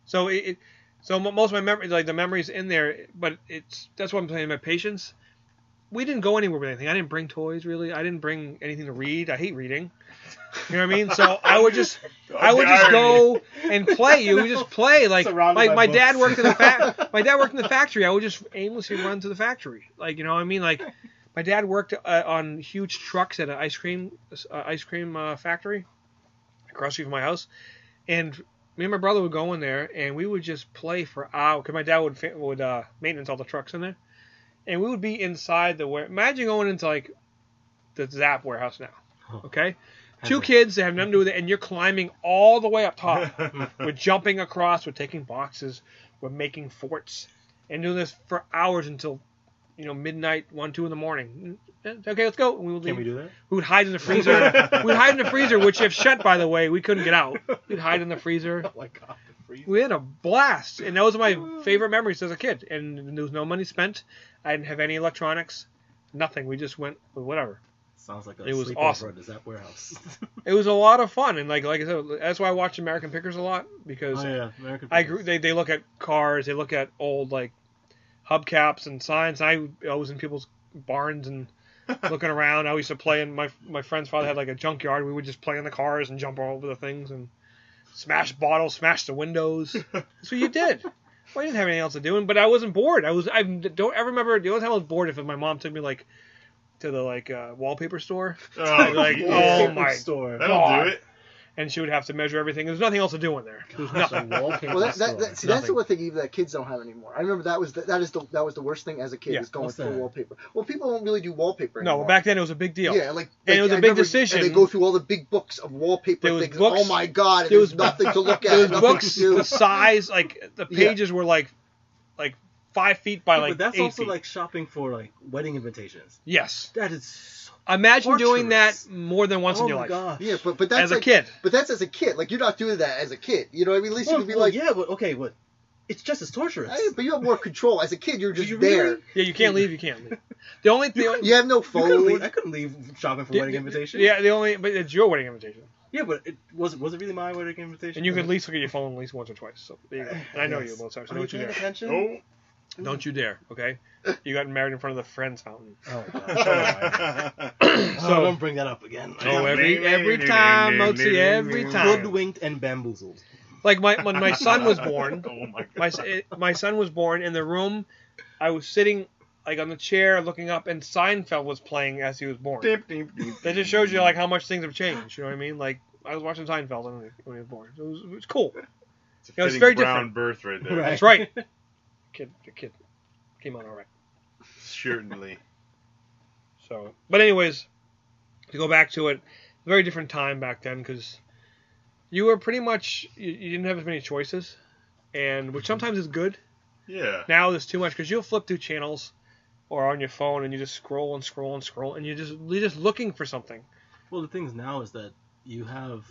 So so most of my memories, like the memories in there, but that's what I'm saying, my patience. We didn't go anywhere with anything. I didn't bring toys, really. I didn't bring anything to read. I hate reading. You know what I mean? So I would just go and play. You would just play. Like my dad worked in the factory. I would just aimlessly run to the factory. Like, you know what I mean? Like my dad worked on huge trucks at an ice cream factory across the street from my house, and me and my brother would go in there and we would just play for hours. Because my dad would maintenance all the trucks in there. And we would be inside imagine going into like the Zapp warehouse now, okay? 2 kids that have nothing to do with it, and you're climbing all the way up top. We're jumping across, we're taking boxes, we're making forts, and doing this for hours until, midnight, 1, 2 in the morning. Okay, let's go. And we would leave. Can we do that? We would hide in the freezer. Which if shut, by the way, we couldn't get out. We'd hide in the freezer. Oh my God. We had a blast, and those are my favorite memories as a kid. And there was no money spent. I didn't have any electronics, nothing. We just went with whatever. Sounds like it was awesome. At the Zapp warehouse. It was a lot of fun, and like I said, that's why I watch American Pickers a lot because American Pickers. They look at cars, they look at old like hubcaps and signs. I was in people's barns and looking around. I used to play, and my friend's father had like a junkyard. We would just play in the cars and jump all over the things and smash bottles, smash the windows. That's what you did. Well, I didn't have anything else to do, but I wasn't bored. I don't ever remember the only time I was bored if my mom took me like to the wallpaper store. Oh, oh my store. That'll do it. And she would have to measure everything. There's nothing else to do in there. There's nothing. Well, that's the one thing even that kids don't have anymore. I remember that was the worst thing as a kid is going through wallpaper. Well, people don't really do wallpaper anymore. No, back then it was a big deal. Yeah, and it was a big decision. And they go through all the big books of wallpaper things. Books, oh my God, there was nothing to look at. There was books, the size, like the pages were like 5 feet by like 8 feet. But that's also like shopping for like wedding invitations. Yes. That is. Imagine doing that more than once in your life. Gosh. Yeah, but that's as a kid. But that's as a kid. Like you're not doing that as a kid. You know what I mean? At least you could be like. Yeah, but okay, but it's just as torturous. But you have more control. As a kid, you're just there. Really? Yeah, you can't leave. You can't leave. The only you have no phone. I couldn't leave shopping for wedding invitations. Yeah, but it's your wedding invitation. Yeah, but was it really my wedding invitation? And you could at least look at your phone at least once or twice. So there you go. And I know you both, so don't you dare. Don't you dare, okay? You got married in front of the Friends fountain. Oh, gosh. So don't bring that up again. Oh, every time, Motzi, every time. Hoodwinked and bamboozled. Like when my son was born, my son was born in the room. I was sitting like on the chair looking up, and Seinfeld was playing as he was born. That just shows you like how much things have changed. You know what I mean? Like I was watching Seinfeld when he was born. It was cool. It's very different. Birth right there. Right. That's right. The kid came out all right. Certainly. So, but anyways, to go back to it, very different time back then because you were pretty much you didn't have as many choices, and which sometimes is good. Yeah. Now there's too much because you'll flip through channels or on your phone and you just scroll and scroll and scroll and you're just looking for something. Well, the thing is now is that you have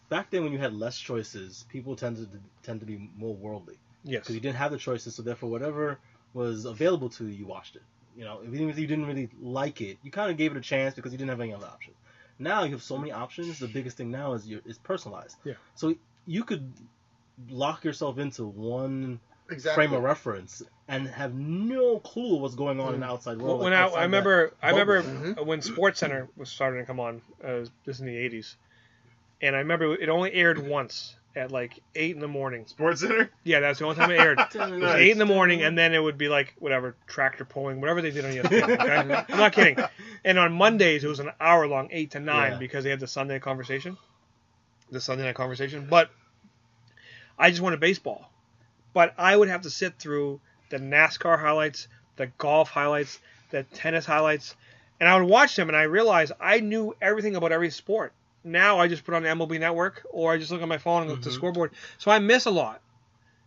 back then when you had less choices, people tend to be more worldly. Yes. Because you didn't have the choices, so therefore whatever was available to you, you watched it. You know, even if you didn't really like it, you kind of gave it a chance because you didn't have any other option. Now you have so many options. The biggest thing now is personalized. Yeah. So you could lock yourself into one Exactly. frame of reference and have no clue what's going on in the outside world. When I remember when SportsCenter was starting to come on, this is in the 80s, and I remember it only aired once at like 8 in the morning. SportsCenter? Yeah, that's the only time it aired. It was Nice. 8 in the morning, and then it would be like whatever tractor pulling, whatever they did on ESPN. Okay? I'm not kidding. And on Mondays it was an hour long, 8 to 9, Yeah. because they had the Sunday night conversation. But I just wanted baseball. But I would have to sit through the NASCAR highlights, the golf highlights, the tennis highlights, and I would watch them, and I realized I knew everything about every sport. Now I just put on the MLB Network, or I just look at my phone and look at the scoreboard. So I miss a lot.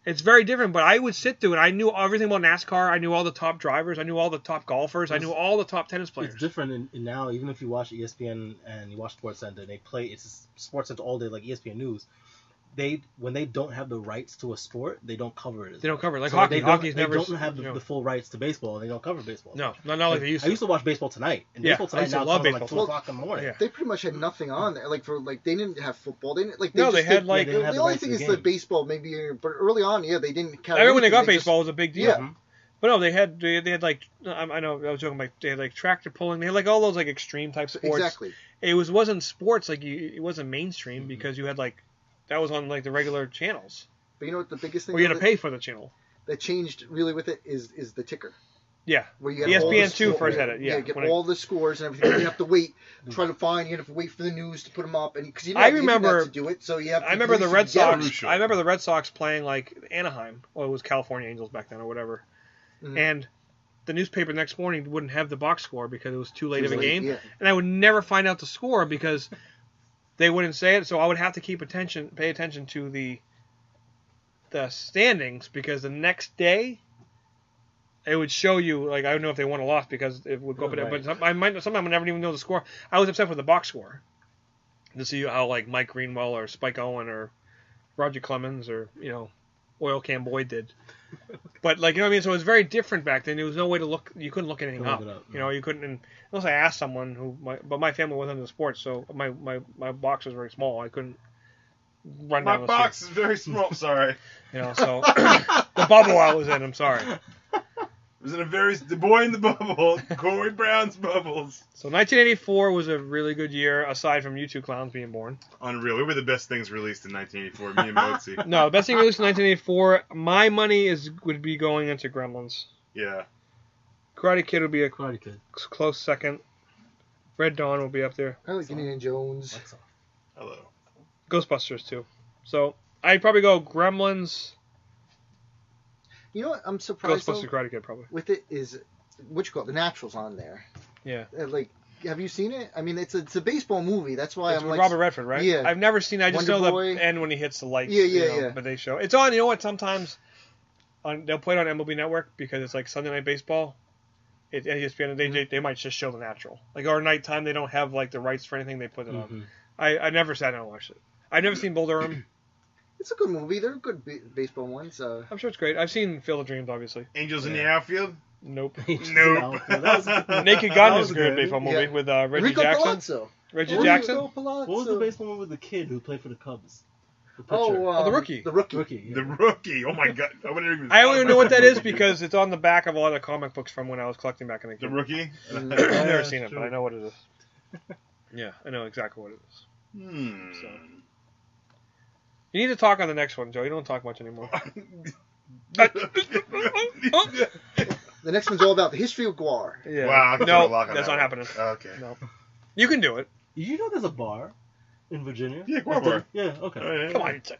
It's very different, but I would sit through and I knew everything about NASCAR. I knew all the top drivers. I knew all the top golfers. I knew all the top tennis players. It's different in now, even if you watch ESPN and you watch SportsCenter, they play it's SportsCenter all day like ESPN News. When they don't have the rights to a sport, they don't cover it. They don't cover it. Like So hockey. They don't have the full rights to baseball. They don't cover baseball. No, not like they used to. I used to watch Baseball Tonight. And Yeah, Baseball I Tonight used to now love comes at baseball. like 2 o'clock in the morning. Yeah. They pretty much had nothing on there. They didn't have football. They didn't No, they had, like- They didn't have the the only rights thing to is the the game. baseball maybe, but early on, yeah, they didn't count. I remember when they anything. got baseball, it was a big deal. Yeah. But no, they had like, I know I was joking about, they had like tractor pulling. They had like all those like extreme type sports. Exactly. It wasn't sports like it wasn't mainstream because you had like that was on like the regular channels. But you know what the biggest thing Or you had to that- pay for the channel. that changed really with it is the ticker. Yeah. Where you had all ESPN the 2 score- first had it. Yeah. get when all the scores and everything. You have to wait, try to find. You have to wait for the news to put them up, and because you I didn't remember- have to do it, so you have. I remember the Red Yeah. Sox. Crucial. I remember the Red Sox playing like Anaheim, or it was California Angels back then, or whatever. Mhm. And the newspaper the next morning wouldn't have the box score because it was too late of a Too late, game, yeah. and I would never find out the score because they wouldn't say it. So I would have to pay attention to the standings because the next day it would show you, like, I don't know if they won or lost because it would go up and down. Right. But sometimes I would never even know the score. I was upset with the box score to see how, like, Mike Greenwell or Spike Owen or Roger Clemens or, Oil Can Boyd did. But, like, you know what I mean? So it was very different back then. There was no way to look. You couldn't look anything up. Look it up, You couldn't, unless I asked someone but my family wasn't into sports, so my box was very small. I couldn't run My down the box street. is very small. Sorry. So the bubble I was in, I'm sorry. It was in the boy in the bubble, Corey Brown's bubbles. So 1984 was a really good year, aside from you two clowns being born. Unreal. What were the best things released in 1984? Me and Mozi. No, the best thing released in 1984, my money would be going into Gremlins. Yeah. Karate Kid would be a Karate Kid. close second. Red Dawn will be up there. I like Indiana Jones. Lights off. Hello. Ghostbusters too. So I'd probably go Gremlins, You know what? I'm surprised though, Ghostbusters, Karate Kid probably. with it is what you call it, the Naturals on there. Yeah. Have you seen it? I mean, it's a baseball movie. That's why It's I'm with like Robert Redford, right? Yeah. I've never seen it. I just Wonder know Boy. the end when he hits the lights. Yeah, yeah. But they show it's on. You know what? Sometimes they'll play it on MLB Network because it's like Sunday Night Baseball. At ESPN, they might just show the natural. Like, or nighttime, they don't have like the rights for anything. They put it on. I never sat down and watched it. I've never seen Bull Durham. It's a good movie. They're good baseball ones. I'm sure it's great. I've seen Field of Dreams, obviously. Angels in the outfield? Nope. Nope. Naked Gun is a good baseball movie Yeah. with Reggie Rico Jackson. Palazzo. Reggie Rico Jackson. Palazzo. What was the baseball one with the kid who played for the Cubs? The pitcher. Oh, The Rookie. The Rookie. Rookie. Yeah. The Rookie. Oh my god. I wouldn't even I don't even know what that is because it's on the back of a lot of comic books from when I was collecting back in the The day. Rookie? I've never seen it, true. but I know what it is. Yeah, I know exactly what it is. So. You need to talk on the next one, Joe. You don't talk much anymore. The next one's all about the history of Guar. Yeah. Wow, I can No, put a lock on that's that not one. happening. Okay. No. You can do it. Did you know there's a bar in Virginia? Yeah, Guar bar. Yeah, okay. Oh, yeah. Come on. It's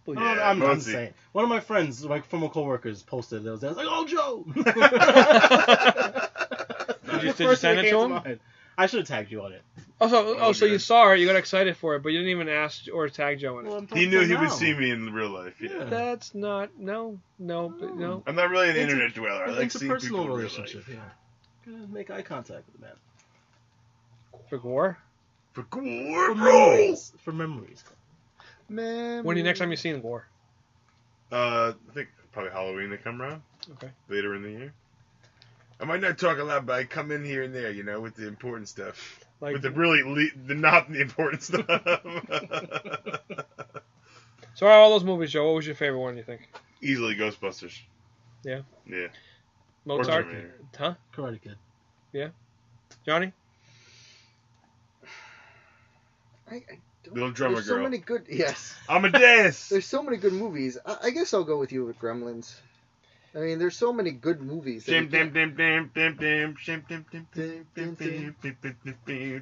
No, Yeah, I'm Mosey. saying. One of my friends, my former coworkers, posted. I was like, "Oh, Joe!" Did you send it to him? I should have tagged you on it. So you saw it, you got excited for it, but you didn't even ask or tag Joe in it. Well, He knew he would see me in real life. Yeah. That's not no. I'm not really an internet dweller. I like It's a seeing personal people in real relationship. life. Yeah. Gotta make eye contact with the man. For gore. For gore, For bro. memories. For memories. Man. When the next time you seen gore? I think probably Halloween to come around. Okay. Later in the year. I might not talk a lot, but I come in here and there, with the important stuff. Like With the really, not the important stuff. So out of all those movies, Joe, what was your favorite one? You think? Easily Ghostbusters. Yeah. Yeah. Mozart. Or Terminator. Huh? Karate Kid. Yeah. Johnny. I don't, Little Drummer there's Girl. so many good. Yes. Amadeus. There's so many good movies. I guess I'll go with you with Gremlins. I mean, there's so many good movies. A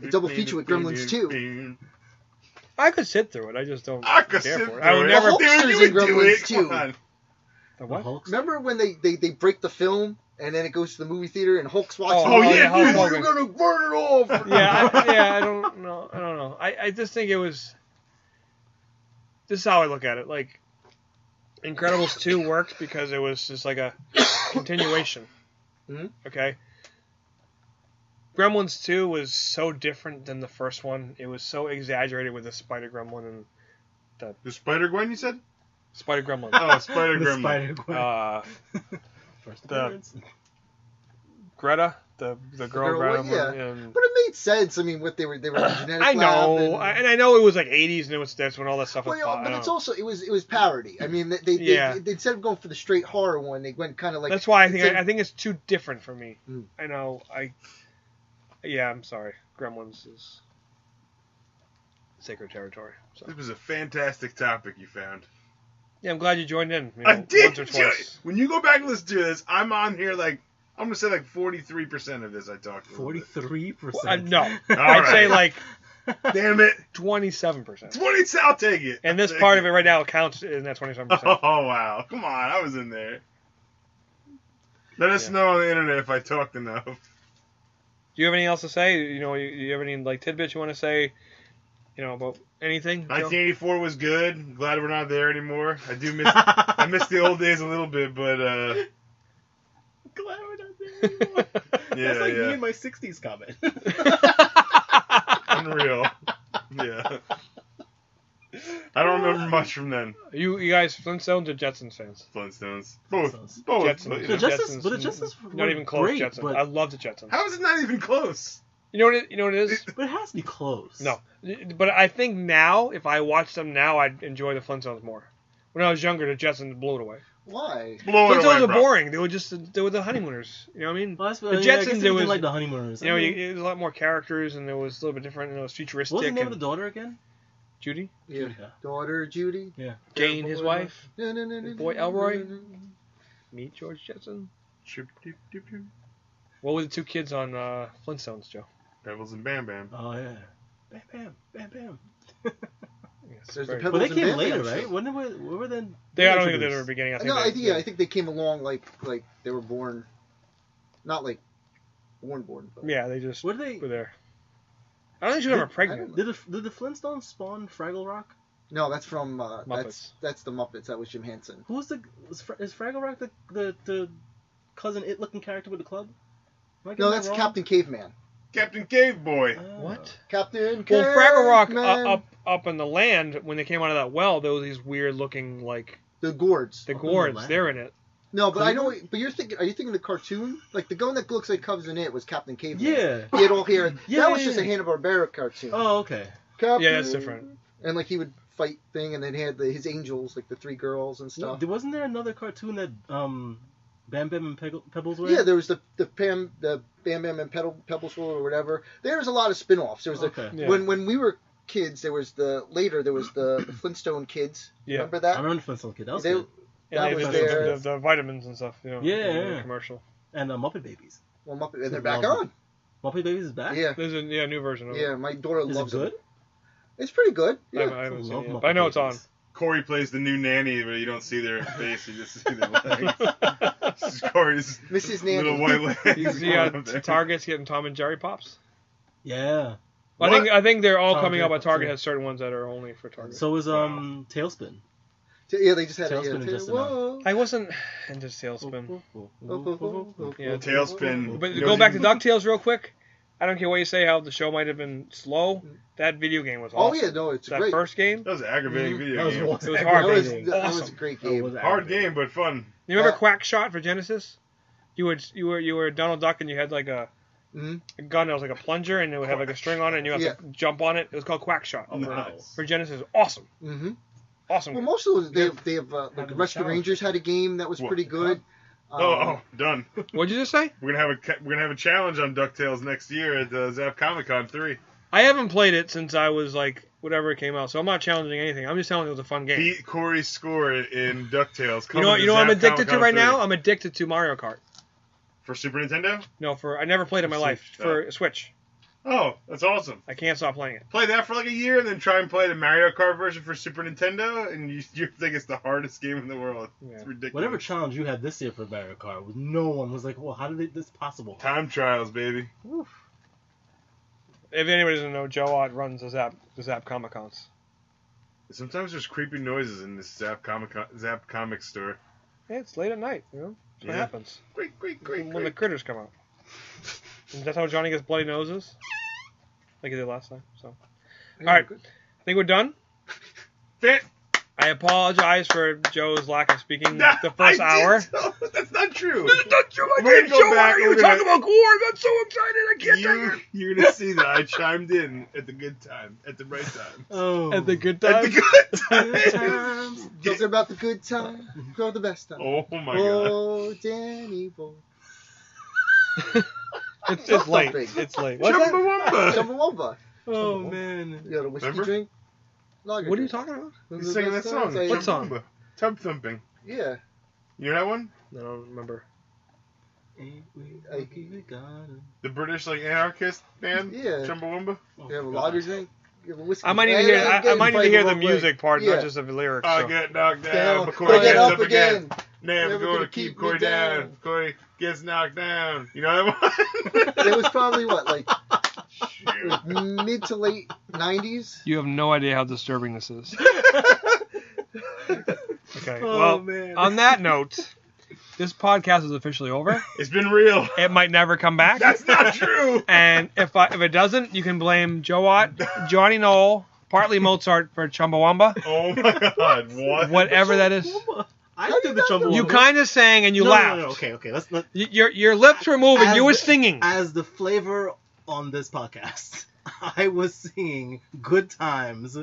double feature with Gremlins 2. I could sit through it. I just don't I could care sit for it. through I would it. never. The Hulkster's Dude, you in would do Gremlins it. 2. Come on. The what? Hulk. Remember when they break the film and then it goes to the movie theater and Hulk's watching? Oh, yeah, Hulk dude, Hogan. You're gonna burn it off. I don't know. I just think it was. This is how I look at it. Like, Incredibles 2 worked because it was just like a continuation. Mhm. Okay. Gremlins 2 was so different than the first one. It was so exaggerated with the Spider Gremlin and The Spider-Gwen, you said? Spider Gremlin. Oh, Spider-Gremlin. Spider-Gwen. First the- appearance. Greta, the girl Girl, Greta. yeah. And But it made sense. I mean, what they were in the genetic I know, lab and I know it was like 80s and that's when all that stuff was. Well, I but don't it's know. also it was parody. I mean, they instead of going for the straight horror one, they went kind of like. That's why I think instead- I think it's too different for me. Mm. I know. Yeah, I'm sorry. Gremlins is sacred territory. So. This was a fantastic topic you found. Yeah, I'm glad you joined in. I did. Once or twice. When you go back and listen to this, I'm on here I'm gonna say 43% of this I talked. 43%. No, All I'd say right. like Damn it. 27%. 20. I'll take it. And this part of it right now counts in that 27%. Oh wow! Come on, I was in there. Let us know on the internet if I talked enough. Do you have anything else to say? You have any like tidbits you want to say? About anything? Joe? 1984 was good. I'm glad we're not there anymore. I do miss. I miss the old days a little bit, but Glad we're not there anymore. yeah, That's like yeah. me and my 60s comment. Unreal. Yeah. I don't remember much from then. You guys Flintstones or Jetsons fans? Flintstones. Both. Flintstones. Both. Jetsons. But, The Jetsons, but the Jetsons not were even close. great, Jetsons. but- I love the Jetsons. How is it not even close? You know what it is? But it has to be close. No, but I think now, if I watch them now, I'd enjoy the Flintstones more. When I was younger, the Jetsons blew it away. Why? Blow it Flintstones away, were bro. boring. They were the honeymooners. You know what I mean? Well, that's, The I guess Jetsons, they there was did like the honeymooners. it was a lot more characters, and it was a little bit different, and it was futuristic. What was the name of and the daughter again? Judy, Yeah. Yeah. Daughter Judy. Yeah. Jane, his wife. Boy Elroy. No. Meet George Jetson. Shoop, doop, doop, doop. What were the two kids on Flintstones, Joe? Pebbles and Bam Bam. Oh yeah. Bam bam bam bam. Yes, There's the very- Pebbles Well, they and came Bam later, Bam right? show. When did we were then? I don't think they were introduced? in the beginning. I think No, they, I think they came along like they were born, not like born. But yeah, they just Were they? were there. I don't think she was ever pregnant. Did the Flintstones spawn Fraggle Rock? No, that's from Muppets. that's the Muppets. That was Jim Henson. Who's is Fraggle Rock the cousin it looking character with the club? Am I getting No, that that's wrong? Captain Caveman. Captain Cave Boy. Oh. What? Captain Well, Fraggle Rock Caveman. up in the land when they came out of that well, there was these weird looking like The gourds. the Up in the gourds. land. They're in it. No, but I know. Cleveland? But you're thinking. Are you thinking the cartoon? Like the one that looks like Cubs in it was Captain Caveman. Yeah. He had all hair. Yeah, that was yeah, just a yeah. Hanna-Barbera cartoon. Oh, okay. Captain. Yeah, that's different. And like he would fight thing, and then he had his angels, like the three girls and stuff. Wasn't there another cartoon that Bam Bam and Pebbles were? Yeah, there was the Bam Bam and Pebbles or whatever. There was a lot of spin-offs. There was Okay. Yeah. when we were kids, there was the Flintstone Kids. Yeah. Remember I that? remember the Flintstone Kid. That was They- good. And That they was had there. the vitamins and stuff. You know, Yeah, in the yeah. commercial. And Muppet Babies. Well, Muppet, and they're back Love on. Muppet Babies is back. Yeah, There's a new version of yeah. it. My daughter Is it loves good? it. It's pretty good. I Yeah. haven't seen Love it yet, Muppet but I know it's on. Babies. Corey plays the new nanny, but you don't see their face. You just see their legs. This is Corey's Mrs. little Nanny. white leg. He's Target's getting Tom and Jerry pops. Yeah. I think they're all Tom coming up. But Jacobs, Target yeah. has certain ones that are only for Target. So was Wow. Tailspin. Yeah, they just had Tailspin just whoa. I wasn't into Tailspin. Yeah. Tailspin. But You to know go back to what DuckTales real quick, I don't care what you say how the show might have been slow. That video game was awesome. Oh yeah, no, it's that great. first game. That was an aggravating video game. It was That hard. was, Awesome. that was a great game. Hard game, but fun. You remember Quackshot for Genesis? You were Donald Duck and you had like a gun that was like a plunger and it would have like a string on it and you had to jump on it. It was called Quackshot. Oh, nice. For Genesis. Awesome. Mm-hmm. Awesome. Well, most of them, they have like Rescue Rangers had a game that was pretty good. Done. What'd you just say? We're gonna have a challenge on DuckTales next year at the Zapp Comic-Con 3. I haven't played it since I was like whatever it came out, so I'm not challenging anything. I'm just telling you it was a fun game. Beat Corey's score in DuckTales. You know what I'm addicted to right now? I'm addicted to Mario Kart. For Super Nintendo? No, I never played it in my life. For Switch. Oh, that's awesome. I can't stop playing it. Play that for like a year and then try and play the Mario Kart version for Super Nintendo, and you think it's the hardest game in the world. Yeah. It's ridiculous. Whatever challenge you had this year for Mario Kart, no one was like, well, how did this possible? Time trials, baby. Oof. If anybody doesn't know, Joe Ott runs the Zapp Comic-Cons. Sometimes there's creepy noises in this Zapp comic store. Yeah, it's late at night, you know? That's what happens. Great. When the critters come out. And that's how Johnny gets bloody noses. Like he did last time. So, alright. I think we're done. Fit. I apologize for Joe's lack of speaking the first hour. That's not true. That's not true. I We're can't. gonna go Joe, back, why are you we're talking gonna- about Corry? I'm so excited. I can't take it. You're gonna see that I chimed in at the good time, at the right time. Oh. At the good At time. the good time. Talking about the good time, go the best time. Oh my god. Oh, Danny boy. It's late. It's late. What's that? Chumbawamba. Chumbawamba. Oh, man. You got a whiskey Remember? drink? Lager What are you drink. talking about? He's singing that song. What song? Chumbawamba. Tub thumping. Yeah. You know that one? I don't remember. The British anarchist band. Yeah. Chumbawamba. You have a lager drink? You have a whiskey I might need to drink? hear. I might need to hear the music part, not just the lyrics. I So. get knocked down, Down, but but Corey get gets up up again. again. Never gonna keep Corey me down. down. Corey gets knocked down. You know that one? It was probably what, like Shoot. mid to late 90s? You have no idea how disturbing this is. Okay. Oh, Well, man. on that note, this podcast is officially over. It's been real. It might never come back. That's not true. And if it doesn't, you can blame Joe Ott, Johnny Knoll, partly Mozart for Chumbawamba, Oh my god. What? whatever that is. I did the Chumbawamba. You kind of sang and you laughed. No, okay. Let's not. Your lips were moving. You were singing. As the flavor on this podcast, I was singing Good Times.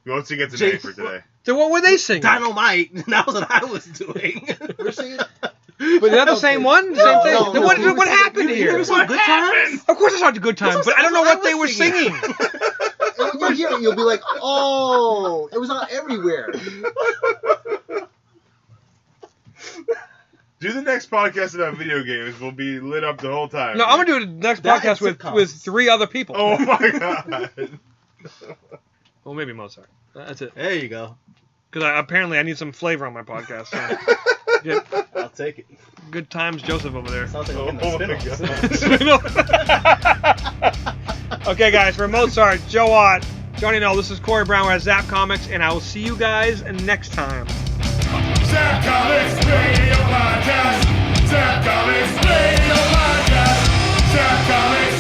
Once he gets an A for today. So what were they singing? Dynamite. That was what I was doing. We're singing. But is that the same one? Same thing? no, Then no. what happened You here? never saw Good Times? Of course I saw Good Times, but I don't know what they were singing. And when you hear it, you'll be like, oh, it was on everywhere. Do the next podcast about video games. We'll be lit up the whole time. No, I'm gonna do the next That podcast and sitcoms. with 3 other people. Oh my god. Well, maybe Mozart. That's it. There you go. Because apparently I need some flavor on my podcast. So. Get I'll take it. Good Times Joseph over there. Sounds like Oh I'm getting my a spin-off. Okay, guys, for Mozart, Joe Ott, Johnny Knoll, this is Corey Brown. We're at Zapp Comics, and I will see you guys next time. Zapp Comics Radio Podcast. Zapp Comics Radio Podcast. Zapp Comics.